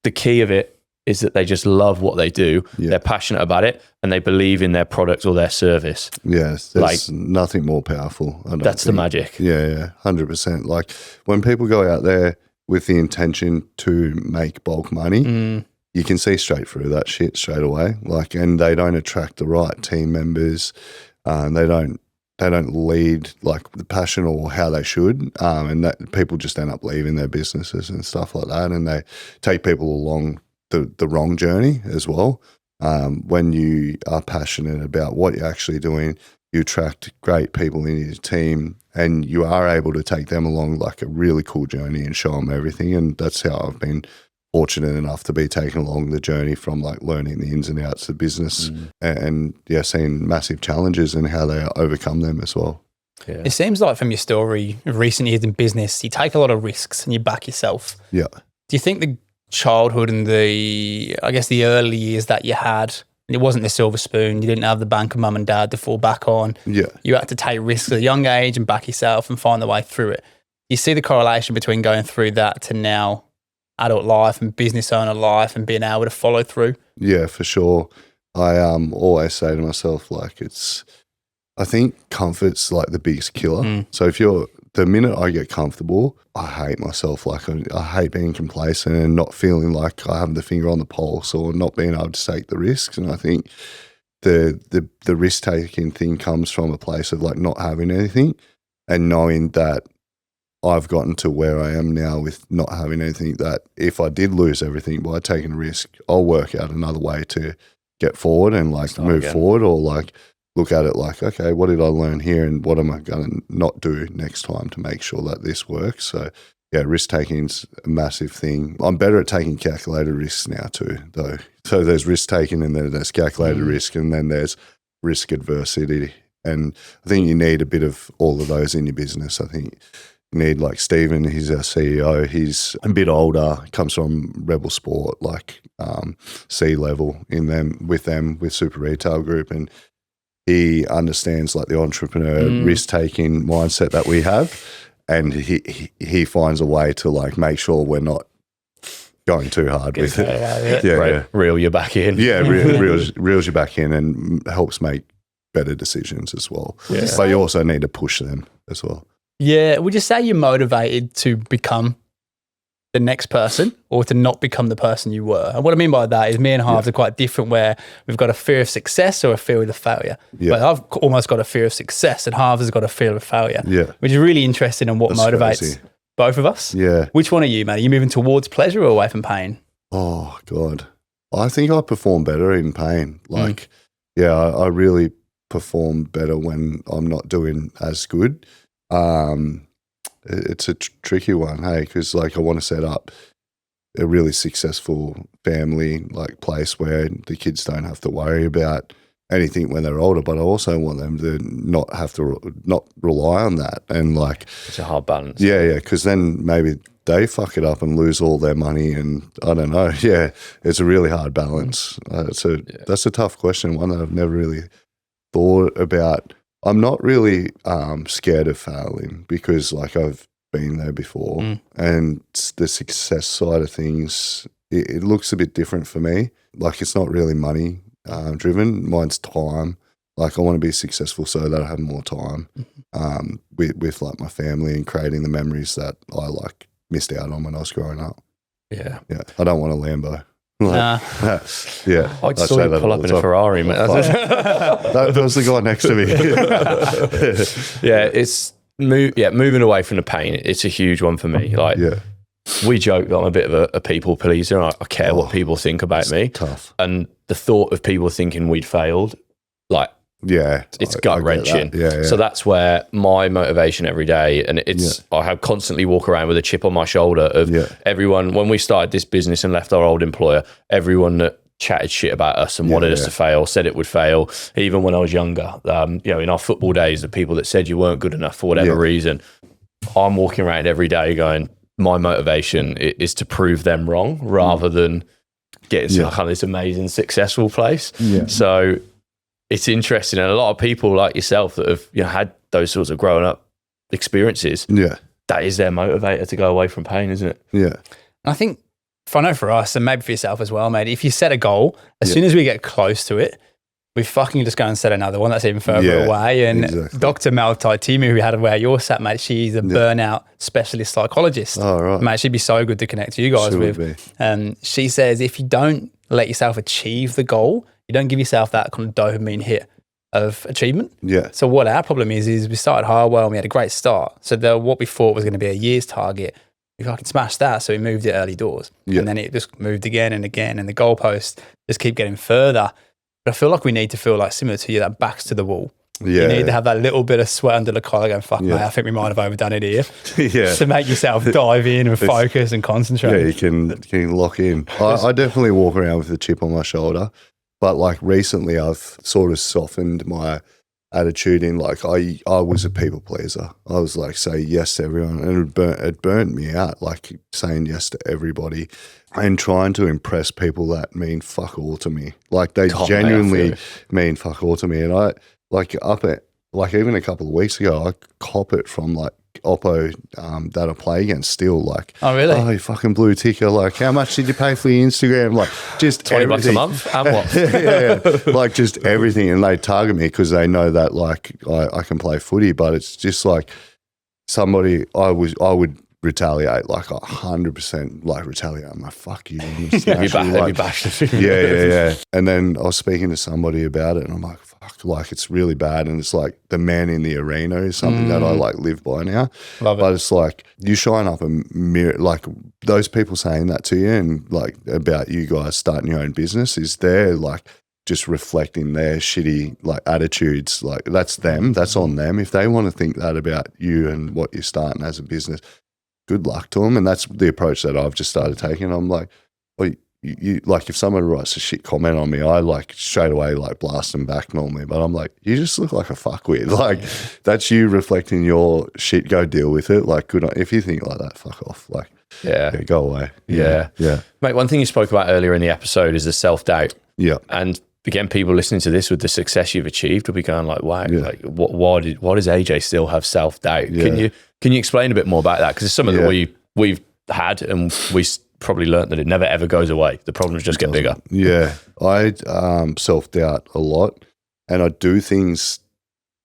The key of it is that they just love what they do. Yeah. They're passionate about it and they believe in their product or their service. Yes. There's nothing more powerful. That's the magic. Yeah. 100%. Like when people go out there with the intention to make bulk money, you can see straight through that shit straight away. Like, and they don't attract the right team members. They don't lead like the passion or how they should. And that people just end up leaving their businesses and stuff like that. And they take people along the wrong journey as well. When you are passionate about what you're actually doing, you attract great people in your team and you are able to take them along like a really cool journey and show them everything. And that's how I've been fortunate enough to be taken along the journey from like learning the ins and outs of business and seeing massive challenges and how they overcome them as well. Yeah. It seems like from your story of recent years in business, you take a lot of risks and you back yourself. Yeah. Do you think the childhood and the early years that you had, it wasn't the silver spoon, you didn't have the bank of mum and dad to fall back on. Yeah. You had to take risks at a young age and back yourself and find the way through it. You see the correlation between going through that to now adult life and business owner life and being able to follow through? Yeah, for sure. I always say to myself, like I think comfort's like the biggest killer. So the minute I get comfortable, I hate myself. Like I hate being complacent and not feeling like I have the finger on the pulse or not being able to take the risks. And I think the risk taking thing comes from a place of like not having anything and knowing that I've gotten to where I am now with not having anything, that if I did lose everything by taking a risk, I'll work out another way to get forward and like move forward, or like look at it like, okay, what did I learn here and what am I going to not do next time to make sure that this works? So yeah, risk taking is a massive thing. I'm better at taking calculated risks now too, though. So there's risk taking and then there's calculated risk and then there's risk adversity. And I think you need a bit of all of those in your business. I think you need like Stephen, he's our CEO. He's a bit older, comes from Revel Sport, like C-level with Super Retail Group. And he understands like the entrepreneur risk-taking mindset that we have. And he finds a way to like make sure we're not going too hard with it. Yeah. Reel you back in. Yeah, reels you back in and helps make better decisions as well. Yeah. But you also need to push them as well. Yeah. Would you say you're motivated to become the next person or to not become the person you were? And what I mean by that is me and Harves are quite different, where we've got a fear of success or a fear of the failure. Yeah. But I've almost got a fear of success and Harves has got a fear of failure. Yeah. Which is really interesting in what motivates both of us. Yeah. Which one are you, man? Are you moving towards pleasure or away from pain? Oh, God. I think I perform better in pain. Like, I really perform better when I'm not doing as good. It's a tricky one, hey, because like I want to set up a really successful family, like place where the kids don't have to worry about anything when they're older, but I also want them to not have to not rely on that. And like, it's a hard balance. Yeah, because then maybe they fuck it up and lose all their money, and I don't know. Yeah, it's a really hard balance. That's a tough question, one that I've never really thought about. I'm not really scared of failing because like I've been there before, and the success side of things, it looks a bit different for me. Like it's not really money driven. Mine's time. Like I want to be successful so that I have more time with like my family and creating the memories that I like missed out on when I was growing up. Yeah. I don't want a Lambo. Nah. Yeah, I'd saw you pull up in a Ferrari, mate. That was the guy next to me. It's moving away from the pain. It's a huge one for me. Like, we joke that I'm a bit of a people pleaser. And I care what people think about me. Tough. And the thought of people thinking we'd failed, like, it's gut wrenching. Yeah. So that's where my motivation every day, and I have constantly walk around with a chip on my shoulder of everyone. When we started this business and left our old employer, everyone that chatted shit about us and wanted us to fail, said it would fail. Even when I was younger, in our football days, the people that said you weren't good enough for whatever reason, I'm walking around every day going, my motivation is to prove them wrong rather than get into kind of this amazing, successful place. Yeah. So it's interesting. And a lot of people like yourself that have had those sorts of growing up experiences, that is their motivator to go away from pain, isn't it? Yeah. And I think, I know for us, and maybe for yourself as well, mate, if you set a goal, as soon as we get close to it, we fucking just go and set another one that's even further away. And Dr. Maltai Timu, who had where you're sat, mate, she's a burnout specialist psychologist. Oh, right. Mate, she'd be so good to connect you guys with. And she says if you don't let yourself achieve the goal, you don't give yourself that kind of dopamine hit of achievement. Yeah. So what our problem is we started hard well and we had a great start. So what we thought was going to be a year's target, we fucking smashed that. So we moved it early doors. Yeah. And then it just moved again and again. And the goalposts just keep getting further. But I feel like we need to feel like similar to you, that backs to the wall. Yeah. You need to have that little bit of sweat under the collar going, fuck, mate, I think we might have overdone it here. To make yourself dive in and focus and concentrate. Yeah, you can lock in. I definitely walk around with a chip on my shoulder. But like recently I've sort of softened my attitude in like I was a people pleaser. I was like, say yes to everyone, and it burnt me out, like saying yes to everybody and trying to impress people that mean fuck all to me. Like they genuinely mean fuck all to me. And I even a couple of weeks ago, I cop it from like Oppo that I play against still, like, oh really? Oh, you fucking blue ticker, like how much did you pay for your Instagram? Like just $20 a month and what? yeah, like just everything. And they target me because they know that like I can play footy, but it's just like somebody I would retaliate, like 100% like retaliate. I'm like, fuck you. Yeah. And then I was speaking to somebody about it and I'm like, fuck, like it's really bad. And it's like the man in the arena is something that I like live by now. Love it. But it's like you shine up a mirror, like those people saying that to you and like about you guys starting your own business is they're like just reflecting their shitty like attitudes. Like that's them, that's on them. If they want to think that about you and what you're starting as a business, good luck to them. And that's the approach that I've just started taking. I'm like, well, you like if someone writes a shit comment on me, I like straight away like blast them back normally. But I'm like, you just look like a fuckwit. Like that's you reflecting your shit. Go deal with it. Like good. If you think like that, fuck off. Like go away. Yeah. Mate, one thing you spoke about earlier in the episode is the self-doubt. Yeah. And again, people listening to this with the success you've achieved will be going like, wow, like why does AJ still have self-doubt? Yeah. Can you explain a bit more about that? Because it's something that we've had and we probably learned that it never ever goes away. The problems just get bigger. Yeah. I self-doubt a lot and I do things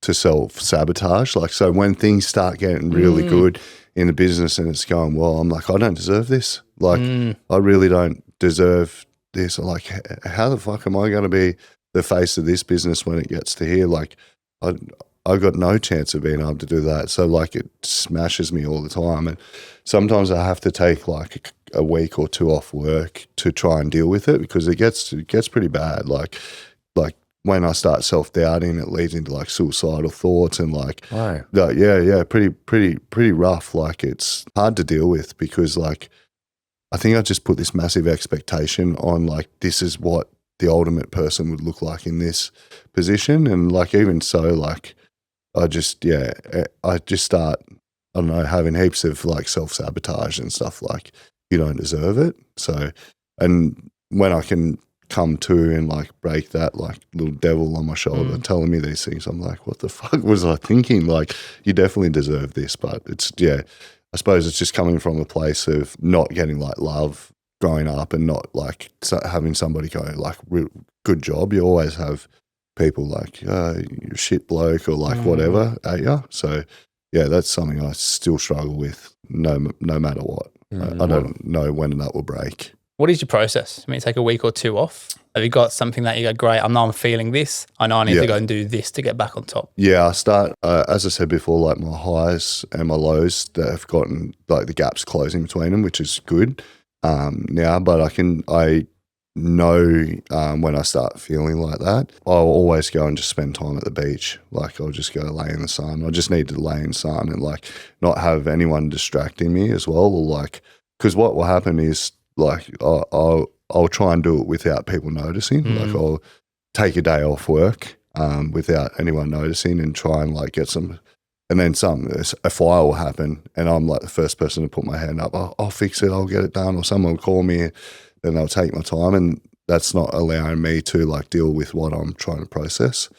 to self-sabotage. Like, so when things start getting really good in the business and it's going well, I'm like, I don't deserve this. Like, I really don't deserve this. Like, how the fuck am I going to be the face of this business when it gets to here? Like, I've got no chance of being able to do that. So like it smashes me all the time. And sometimes I have to take like a week or two off work to try and deal with it because it gets pretty bad. Like when I start self-doubting, it leads into like suicidal thoughts and like, pretty rough. Like it's hard to deal with because like, I think I just put this massive expectation on like, this is what the ultimate person would look like in this position. And like, even so, like, I just start, I don't know, having heaps of like self-sabotage and stuff like you don't deserve it. So, and when I can come to and like break that like little devil on my shoulder telling me these things, I'm like, what the fuck was I thinking? Like you definitely deserve this, but it's, I suppose it's just coming from a place of not getting like love growing up and not like having somebody go like, good job. You always have people like, you're a shit bloke or like whatever at you. So yeah, that's something I still struggle with no matter what. I don't know when that will break. What is your process? I mean, take a week or two off. Have you got something that you go, great, I know I'm feeling this. I know I need to go and do this to get back on top. Yeah, I start, as I said before, like my highs and my lows that have gotten like the gaps closing between them, which is good now, but I know when I start feeling like that, I'll always go and just spend time at the beach. Like I'll just go lay in the sun. I just need to lay in the sun and like not have anyone distracting me as well. Or like, because what will happen is like I'll try and do it without people noticing. Like I'll take a day off work without anyone noticing and try and like get some. And then a fire will happen and I'm like the first person to put my hand up. I'll fix it. I'll get it done. Or someone will call me. then I'll take my time, and that's not allowing me to like deal with what I'm trying to process.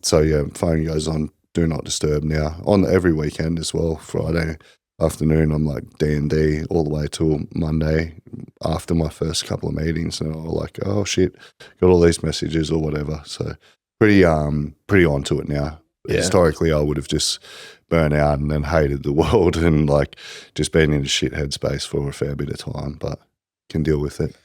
So yeah, phone goes on do not disturb now on every weekend as well. Friday afternoon, I'm like D&D all the way till Monday after my first couple of meetings, and I'm like, oh shit, got all these messages or whatever. So pretty onto it now. Yeah. Historically, I would have just burnt out and then hated the world and like just been in a shit headspace for a fair bit of time, but can deal with it.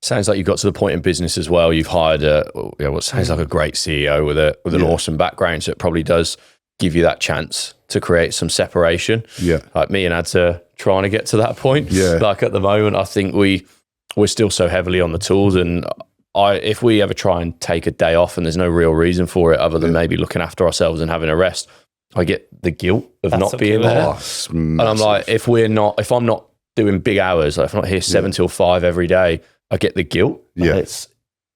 Sounds like you've got to the point in business as well. You've hired what sounds like a great CEO with an awesome background. So it probably does give you that chance to create some separation. Yeah. Like me and Ads are trying to get to that point. Yeah. Like at the moment, I think we're still so heavily on the tools, and if we ever try and take a day off and there's no real reason for it other than maybe looking after ourselves and having a rest, I get the guilt of not being there. And I'm like, if I'm not doing big hours, like if I'm not here 7 till 5 every day, I get the guilt. Yeah.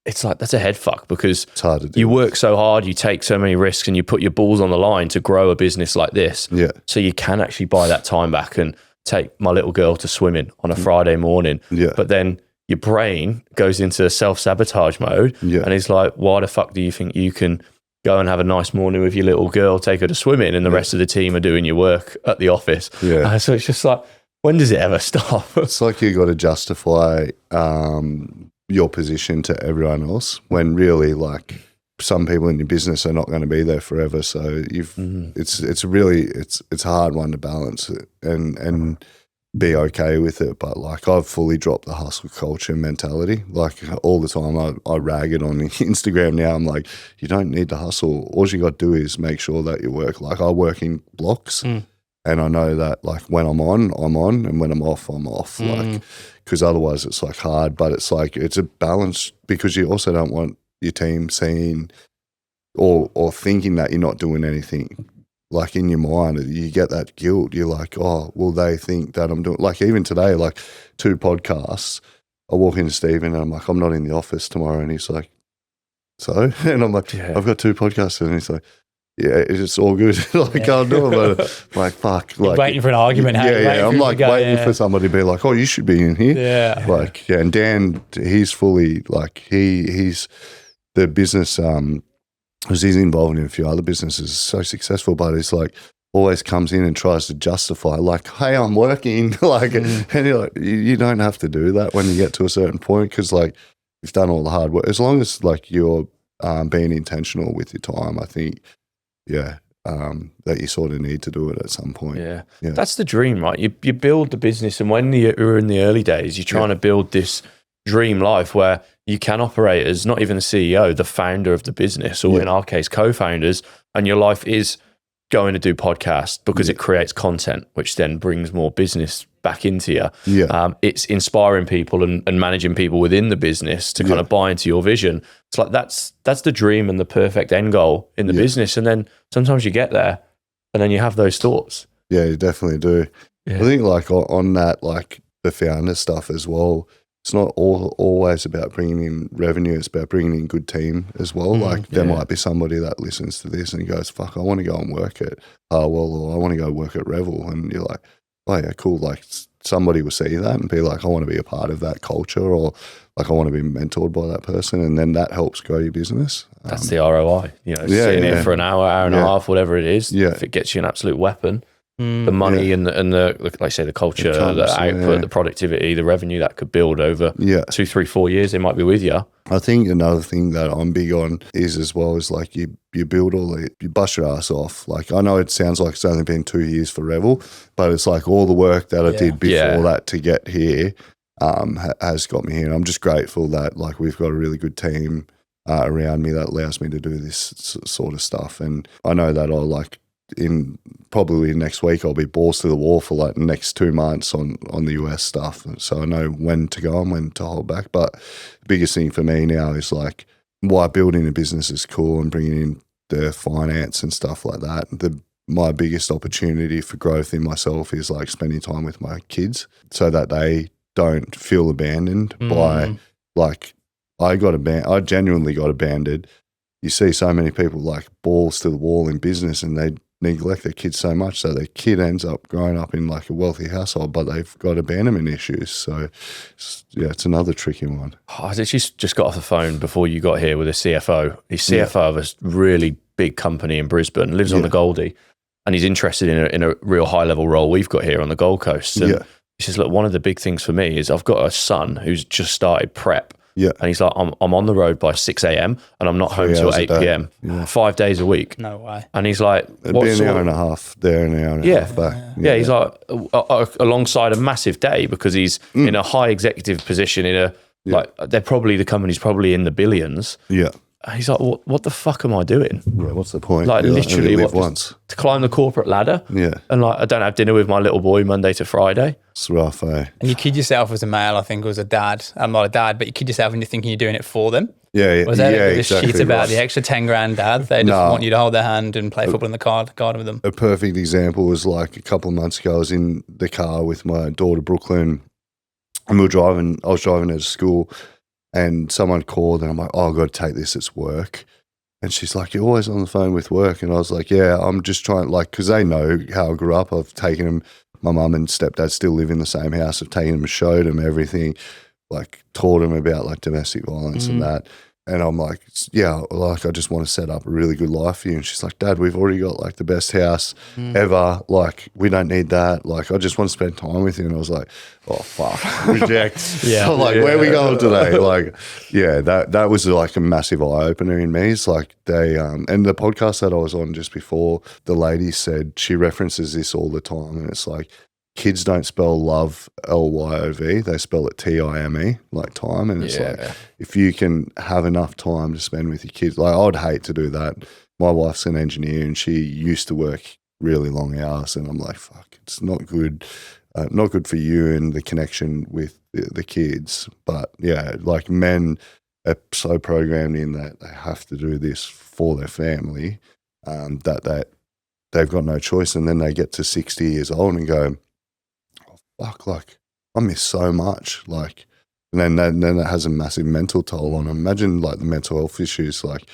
It's like, that's a head fuck, because it's hard to do. You work so hard, you take so many risks, and you put your balls on the line to grow a business like this. Yeah. So you can actually buy that time back and take my little girl to swimming on a Friday morning. Yeah. But then your brain goes into self-sabotage mode. Yeah. And it's like, why the fuck do you think you can go and have a nice morning with your little girl, take her to swimming, and the rest of the team are doing your work at the office? Yeah. So it's just like, when does it ever stop? It's like you got to justify your position to everyone else when really like some people in your business are not going to be there forever. So it's a hard one to balance it and be okay with it. But like I've fully dropped the hustle culture mentality. Like all the time I rag it on Instagram now. I'm like, you don't need to hustle. All you got to do is make sure that you work. Like I work in blocks. And I know that like when I'm on, and when I'm off, I'm off. Like, because otherwise it's like hard, but it's like, it's a balance, because you also don't want your team seeing or thinking that you're not doing anything. Like in your mind, you get that guilt. You're like, oh, will they think that I'm doing, like even today, like 2 podcasts, I walk into Stephen and I'm like, I'm not in the office tomorrow. And he's like, so? And I'm like, I've got 2 podcasts. And he's like, yeah, it's all good. Like, I'll do it, but like, fuck. Like, waiting for an argument. I'm like waiting for somebody to be like, oh, you should be in here. Yeah. Like, yeah. And Dan, he's fully like, he's the business, because he's involved in a few other businesses, so successful, but he's like, always comes in and tries to justify, like, hey, I'm working. Like, and you're like, you don't have to do that when you get to a certain point, because like, you've done all the hard work. As long as like you're being intentional with your time, I think, that you sort of need to do it at some point. Yeah. That's the dream, right? You build the business, and when you're in the early days, you're trying to build this dream life where you can operate as not even the CEO, the founder of the business, or in our case, co-founders, and your life is going to do podcasts because it creates content, which then brings more business back into you. It's inspiring people and managing people within the business to kind of buy into your vision. It's like that's the dream and the perfect end goal in the business. And then sometimes you get there and then you have those thoughts. Yeah, you definitely do. I think like on that, like the founder stuff as well, it's not always about bringing in revenue. It's about bringing in good team as well. Like there might be somebody that listens to this and goes, fuck, I want to go and work at or I want to go work at Revel. And you're like, oh yeah, cool. Like somebody will see that and be like, I want to be a part of that culture, or like I want to be mentored by that person. And then that helps grow your business. That's the ROI, sitting here for an hour and a half, whatever it is. If it gets you an absolute weapon. The money and the like I say, the culture, the output, the productivity, the revenue that could build over 2, 3, 4 years, they might be with you. I think another thing that I'm big on is as well is like you build you bust your ass off. Like I know it sounds like it's only been 2 years for Revel, but it's like all the work that I did before that to get here has got me here. And I'm just grateful that like we've got a really good team around me that allows me to do this sort of stuff. And I know that I'll like, in probably next week I'll be balls to the wall for like the next 2 months on the US stuff, so I know when to go and when to hold back. But the biggest thing for me now is like why building a business is cool and bringing in the finance and stuff like that. My biggest opportunity for growth in myself is like spending time with my kids so that they don't feel abandoned by like I genuinely got abandoned. You see so many people like balls to the wall in business and neglect their kids so much, so their kid ends up growing up in like a wealthy household, but they've got abandonment issues. So it's another tricky one. I actually just got off the phone before you got here with a CFO. He's CFO of a really big company in Brisbane, lives on the Goldie, and he's interested in a real high level role we've got here on the Gold Coast. And he says, look, one of the big things for me is I've got a son who's just started prep. Yeah. And he's like, I'm on the road by 6 a.m. and I'm not home till 8 p.m. 5 days a week. No way. And he's like, it'd be an hour and a half there, an hour and a half back. Yeah, he's like alongside a massive day because he's in a high executive position like they're probably, the company's probably in the billions. Yeah. And he's like, what the fuck am I doing? Yeah, what's the point? Like literally live once. To climb the corporate ladder. Yeah. And like, I don't have dinner with my little boy Monday to Friday. It's rough, eh? And you kid yourself as a male, I think, or as a dad. I'm not a dad, but you kid yourself and you're thinking you're doing it for them. Yeah. Was that exactly shit about the extra 10 grand dad? They just want you to hold their hand and play football in the garden with them. A perfect example was like a couple of months ago, I was in the car with my daughter, Brooklyn, and I was driving her to school, and someone called and I'm like, oh, I've got to take this, it's work. And she's like, you're always on the phone with work. And I was like, yeah, I'm just trying, like, because they know how I grew up. I've taken them, my mum and stepdad still live in the same house. I've taken them and showed them everything, like taught them about like domestic violence and that. And I'm like, yeah, like I just want to set up a really good life for you. And she's like, Dad, we've already got like the best house ever. Like, we don't need that. Like, I just want to spend time with you. And I was like, oh, fuck, reject. I'm like, where are we going today? Like, yeah, that was like a massive eye opener in me. It's like they, and the podcast that I was on just before, the lady said, she references this all the time. And it's like, kids don't spell love L-Y-O-V, they spell it T-I-M-E, like time. And it's like, if you can have enough time to spend with your kids, like I'd hate to do that. My wife's an engineer and she used to work really long hours, and I'm like, fuck, it's not good for you and the connection with the kids. But yeah, like men are so programmed in that they have to do this for their family, that they've got no choice. And then they get to 60 years old and go, fuck, like I miss so much, like, and then that has a massive mental toll on them. Imagine like the mental health issues like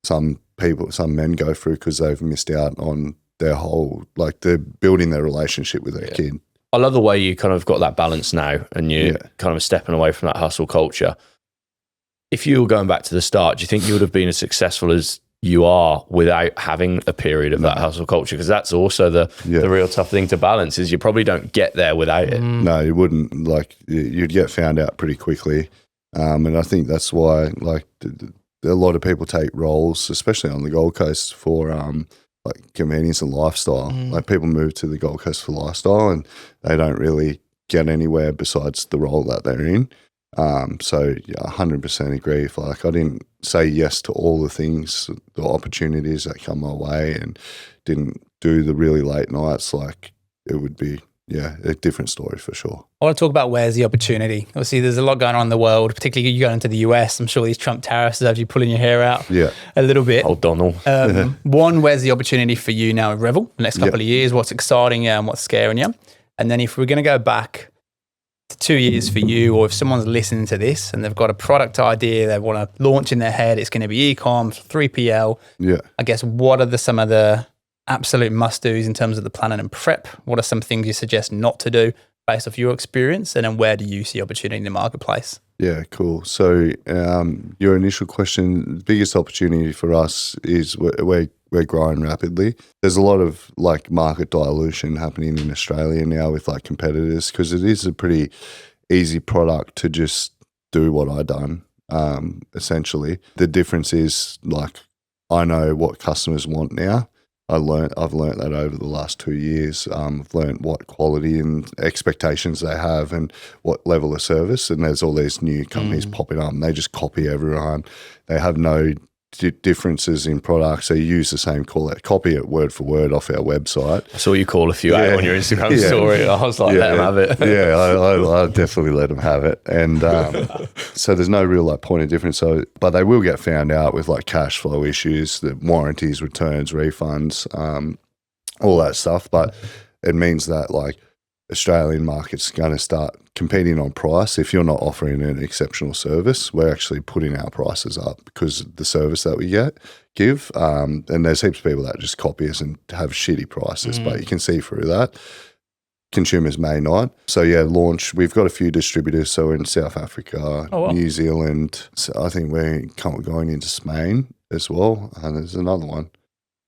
some men go through because they've missed out on their whole, like they're building their relationship with their kid. I love the way you kind of got that balance now and you're kind of stepping away from that hustle culture. If you were going back to the start, do you think you would have been as successful as you are without having a period of that hustle culture? Because that's also the real tough thing to balance, is you probably don't get there without it. No, you wouldn't. Like you'd get found out pretty quickly. And I think that's why like a lot of people take roles, especially on the Gold Coast, for like convenience and lifestyle. Like people move to the Gold Coast for lifestyle and they don't really get anywhere besides the role that they're in. So yeah, 100% agree. If like I didn't say yes to all the things, the opportunities that come my way, and didn't do the really late nights, like it would be a different story for sure. I want to talk about where's the opportunity. Obviously, there's a lot going on in the world, particularly you going into the US. I'm sure these Trump tariffs have you pulling your hair out a little bit. Oh, Donald. One, where's the opportunity for you now at Revel the next couple of years? What's exciting you and what's scaring you? And then if we're going to go back to 2 years for you, or if someone's listening to this and they've got a product idea they want to launch in their head, it's going to be e-commerce, 3PL. Yeah. I guess what are some of the absolute must-dos in terms of the planning and prep? What are some things you suggest not to do based off your experience? And then where do you see opportunity in the marketplace? Yeah, cool. So your initial question, the biggest opportunity for us is we're growing rapidly. There's a lot of like market dilution happening in Australia now with like competitors, because it is a pretty easy product to just do what I done, essentially. The difference is like I know what customers want now. I've learned that over the last 2 years. I've learned what quality and expectations they have and what level of service. And there's all these new companies popping up and they just copy everyone. They have no differences in products. They use the same copy it word for word off our website. I saw you call a few out on your Instagram story. I was like, let them have it. I definitely let them have it. And so there's no real like point of difference. So, but they will get found out with like cash flow issues, the warranties, returns, refunds, all that stuff. But it means that like Australian market's going to start competing on price. If you're not offering an exceptional service, we're actually putting our prices up because of the service that we get. give. And there's heaps of people that just copy us and have shitty prices, but you can see through that. Consumers may not. So yeah, launch. We've got a few distributors. So in South Africa, New Zealand. So I think we're going into Spain as well. And there's another one.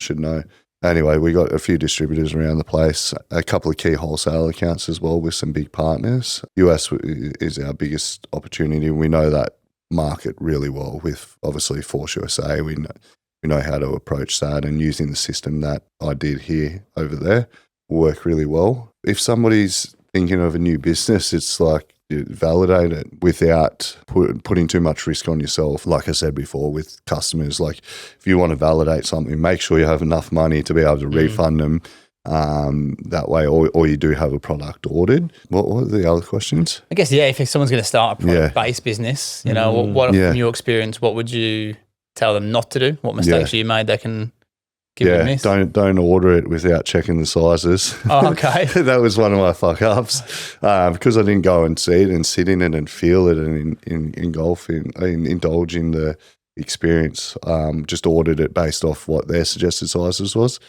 Should know. Anyway, we got a few distributors around the place, a couple of key wholesale accounts as well with some big partners. US is our biggest opportunity. We know that market really well with obviously Force USA. We know how to approach that, and using the system that I did here over there will work really well. If somebody's thinking of a new business, it's like you validate it without putting too much risk on yourself. Like I said before with customers, like if you want to validate something, make sure you have enough money to be able to refund them that way, or you do have a product ordered. What were the other questions? I guess, if someone's going to start a product-based business, you know, what from your experience, what would you tell them not to do? What mistakes you made they can give it a miss? Don't order it without checking the sizes. Oh, okay. That was one of my fuck ups because I didn't go and see it and sit in it and feel it and indulge in the experience. Just ordered it based off what their suggested sizes was.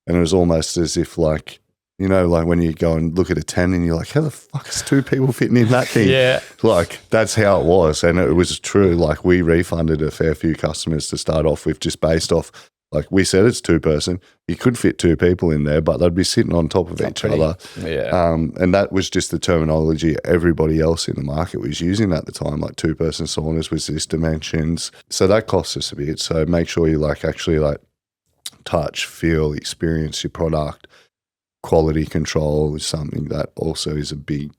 And it was almost as if like, you know, like when you go and look at a 10 and you're like, how the fuck is 2 people fitting in that thing? Yeah. Like that's how it was. And it was true. Like we refunded a fair few customers to start off with just based off, like we said, it's 2-person. You could fit 2 people in there, but they'd be sitting on top of each other. Yeah. And that was just the terminology everybody else in the market was using at the time. Like 2-person saunas was this dimensions. So that costs us a bit. So make sure you actually touch, feel, experience your product. Quality control is something that also is a big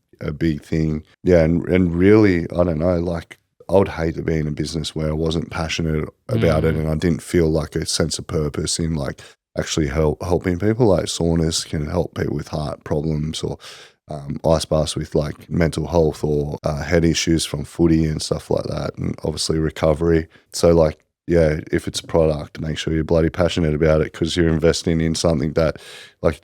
thing. Yeah, and really, I don't know, like I would hate to be in a business where I wasn't passionate about it and I didn't feel like a sense of purpose in like actually helping people. Like saunas can help people with heart problems or ice baths with like mental health or head issues from footy and stuff like that, and obviously recovery. So like, yeah, if it's a product, make sure you're bloody passionate about it because you're investing in something that like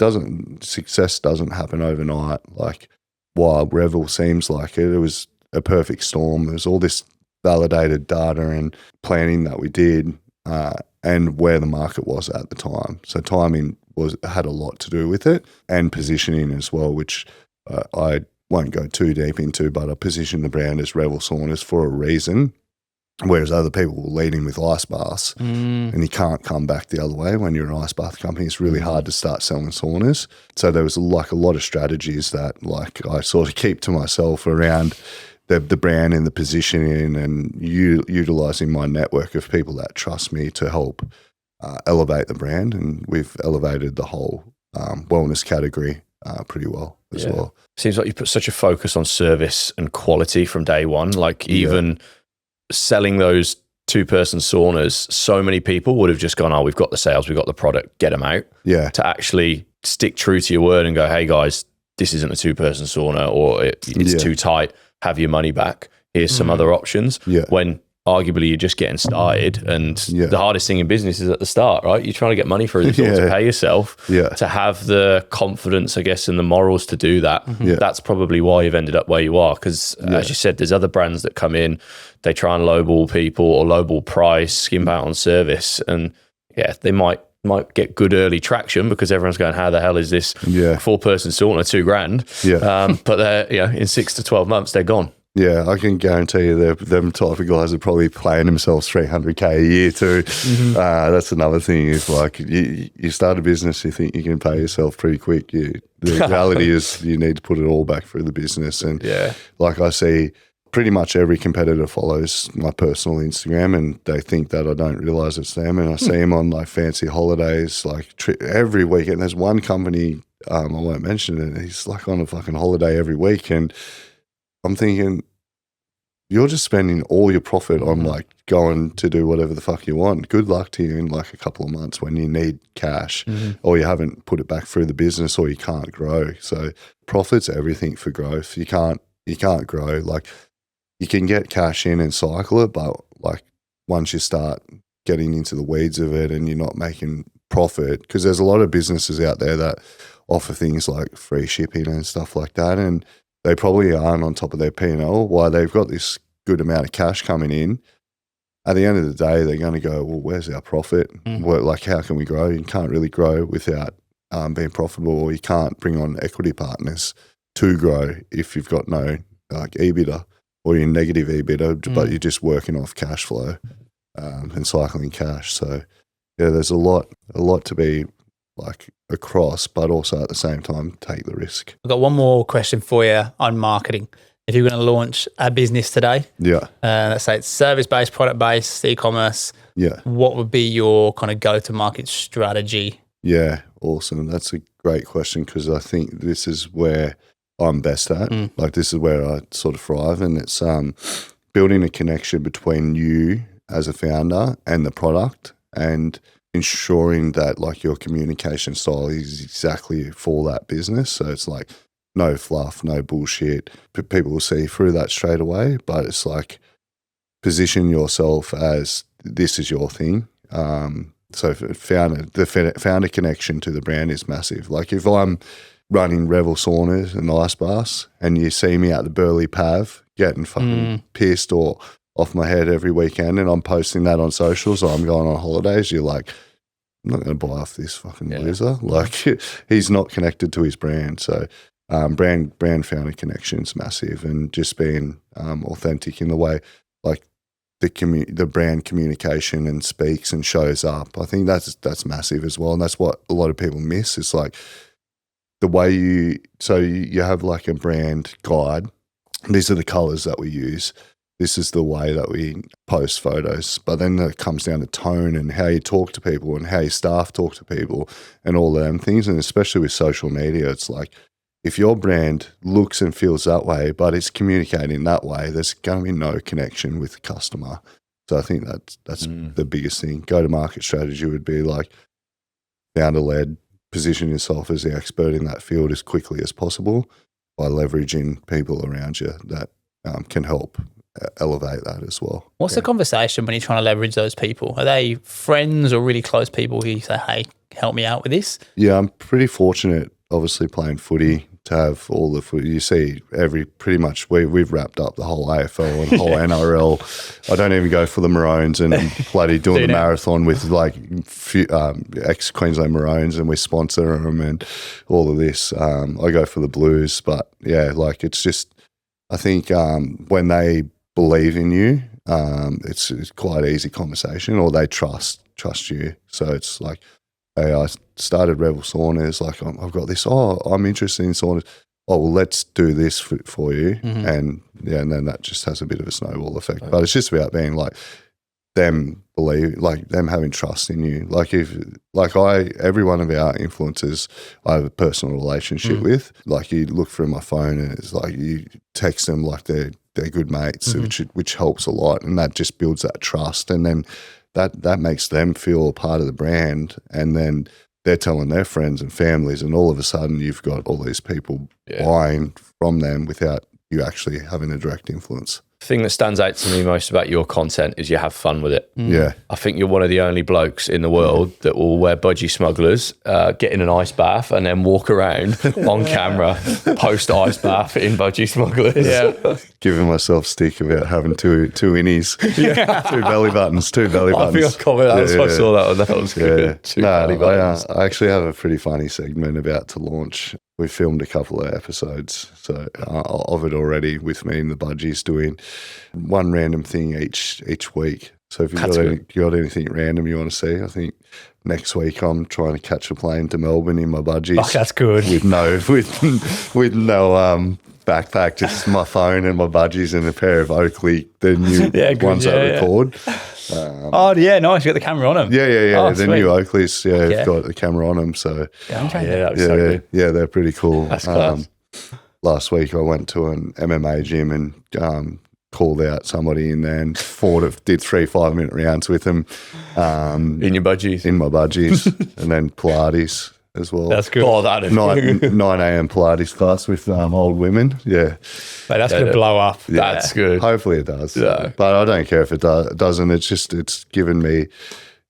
success doesn't happen overnight. Like while Revel seems like it was a perfect storm. There's all this validated data and planning that we did and where the market was at the time. So timing had a lot to do with it, and positioning as well, which I won't go too deep into, but I positioned the brand as Revel Saunas for a reason. Whereas other people will lead in with ice baths and you can't come back the other way. When you're an ice bath company, it's really hard to start selling saunas. So there was like a lot of strategies that like I sort of keep to myself around the brand and the positioning and utilising my network of people that trust me to help elevate the brand. And we've elevated the whole wellness category pretty well as well. Seems like you put such a focus on service and quality from day one, like even selling those 2-person saunas, so many people would have just gone, oh, we've got the sales, we've got the product, get them out. Yeah. To actually stick true to your word and go, hey guys, this isn't a 2-person sauna or it's too tight, have your money back. Here's some other options. Yeah. When arguably you're just getting started and the hardest thing in business is at the start, right? You're trying to get money for the door to pay yourself. To have the confidence, I guess, and the morals to do that. That's probably why you've ended up where you are. Because as you said, there's other brands that come in, they try and lowball people or lowball price, skimp out on service. And they might get good early traction because everyone's going, how the hell is this 4-person sauna, $2,000? But they're, in 6 to 12 months, they're gone. Yeah, I can guarantee you them type of guys are probably paying themselves $300K a year too. That's another thing is like you start a business, you think you can pay yourself pretty quick. The reality is you need to put it all back through the business. And like I see pretty much every competitor follows my personal Instagram and they think that I don't realise it's them. And I see them on like fancy holidays, like every week. And there's one company, I won't mention it, he's like on a fucking holiday every week. And I'm thinking, you're just spending all your profit on like going to do whatever the fuck you want. Good luck to you in like a couple of months when you need cash or you haven't put it back through the business or you can't grow. So profit's everything for growth. You can't grow. Like you can get cash in and cycle it, but like once you start getting into the weeds of it and you're not making profit, because there's a lot of businesses out there that offer things like free shipping and stuff like that, and they probably aren't on top of their P&L while they've got this good amount of cash coming in. at the end of the day, they're going to go, well, where's our profit? Like, how can we grow? You can't really grow without being profitable, or you can't bring on equity partners to grow if you've got no like EBITDA, or you're negative EBITDA, but you're just working off cash flow and cycling cash. So yeah, there's a lot to be like across, but also at the same time take the risk. I've got one more question for you on marketing. If you're going to launch a business today, let's say it's service-based, product-based, e-commerce, what would be your kind of go-to-market strategy? Yeah, awesome. That's a great question, because I think this is where I'm best at. Like, this is where I sort of thrive, and it's building a connection between you as a founder and the product, and ensuring that like your communication style is exactly for that business. So it's like no fluff, no bullshit. People will see through that straight away, but it's like position yourself as this is your thing. So the founder connection to the brand is massive. Like, if I'm running Revel Saunas and ice baths and you see me at the Burleigh Pav getting fucking pissed or off my head every weekend, and I'm posting that on socials, or I'm going on holidays, you're like, I'm not going to buy off this fucking loser. Like, he's not connected to his brand. So brand founder connection is massive, and just being authentic in the way like the brand communication and speaks and shows up. I think that's massive as well, and that's what a lot of people miss. It's like the way you have like a brand guide. These are the colors that we use. This is the way that we post photos. But then it comes down to tone and how you talk to people and how your staff talk to people and all them things. And especially with social media, it's like, if your brand looks and feels that way, but it's communicating that way, there's going to be no connection with the customer. So I think that's the biggest thing. Go-to-market strategy would be like founder-led, position yourself as the expert in that field as quickly as possible by leveraging people around you that can help elevate that as well. What's the conversation when you're trying to leverage those people? Are they friends or really close people who you say, hey, help me out with this? Yeah, I'm pretty fortunate, obviously playing footy, to have all the footy. You see pretty much we've wrapped up the whole AFL and the whole NRL. I don't even go for the Maroons, and bloody doing the marathon with like ex-Queensland Maroons, and we sponsor them and all of this. I go for the Blues, but yeah, like, it's just, I think when they believe in you, it's quite easy conversation, or they trust you. So it's like, hey, I started Revel Saunas, like, I've got this, I'm interested in saunas. Oh, well, let's do this for you. And then that just has a bit of a snowball effect. But it's just about being like, them having trust in you. Like, every one of our influencers I have a personal relationship with. Like, you look through my phone and it's like, you text them like they're good mates, which helps a lot. And that just builds that trust. And then that makes them feel a part of the brand, and then they're telling their friends and families, and all of a sudden you've got all these people buying from them without you actually having a direct influence. The thing that stands out to me most about your content is you have fun with it. Yeah. I think you're one of the only blokes in the world that will wear budgie smugglers, get in an ice bath, and then walk around on camera, post ice bath in budgie smugglers. Yeah. Giving myself stick about having two innies, two belly buttons. I think I commented, I saw that one. That was good. I actually have a pretty funny segment about to launch. We filmed a couple of episodes of it already with me and the budgies, doing one random thing each week. So if you've got anything random you want to see, I think next week I'm trying to catch a plane to Melbourne in my budgies. Oh, that's good. With no backpack, just my phone and my budgies and a pair of Oakley, the new ones that record. Nice. You got the camera on them. Yeah. Oh, the sweet. new Oakleys, have got the camera on them. So that was so good. Yeah, they're pretty cool. That's class. Last week I went to an MMA gym and called out somebody in there and did 3 5-minute rounds with them. In your budgies? In my budgies. And then Pilates as well. That's good. Oh, that is 9 a.m. Pilates class with old women. Yeah. Mate, that's going to blow up. Yeah. That's good. Hopefully it does. Yeah. But I don't care if it doesn't. It's given me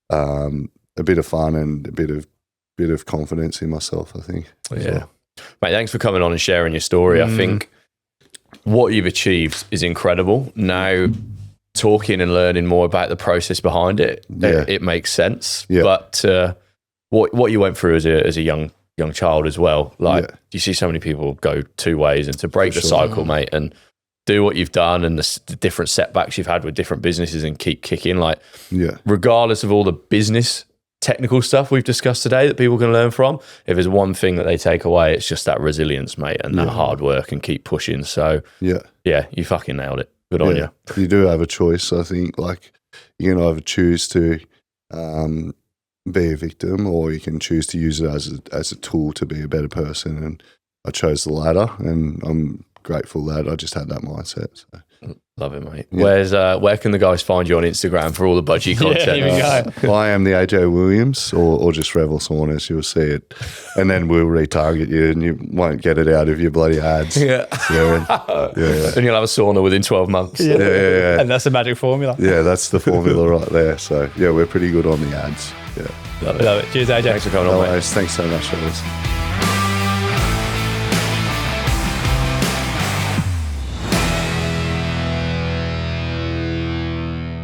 a bit of fun and a bit of confidence in myself, I think. Yeah. Well. Mate, thanks for coming on and sharing your story. I think what you've achieved is incredible. Now, talking and learning more about the process behind it, it makes sense. Yeah. But what you went through as a young child as well, like you see so many people go two ways, and to break the cycle, mate, and do what you've done and the different setbacks you've had with different businesses and keep kicking, like regardless of all the business technical stuff we've discussed today that people can learn from, if there's one thing that they take away, it's just that resilience, mate, and that hard work and keep pushing. So you fucking nailed it. Good on you. You do have a choice. I think, like, you can either choose to be a victim, or you can choose to use it as a tool to be a better person. And I chose the latter, and I'm grateful that I just had that mindset. So. Love it, mate. Yeah. Where can the guys find you on Instagram for all the budgie content? I am the AJ Williams, or just Revel Saunas. You'll see it, and then we'll retarget you, and you won't get it out of your bloody ads. And you'll have a sauna within 12 months. Yeah. And that's the magic formula. Yeah, that's the formula right there. So we're pretty good on the ads. Love it. Cheers, AJ. Thanks for coming on, mate. Thanks so much for this.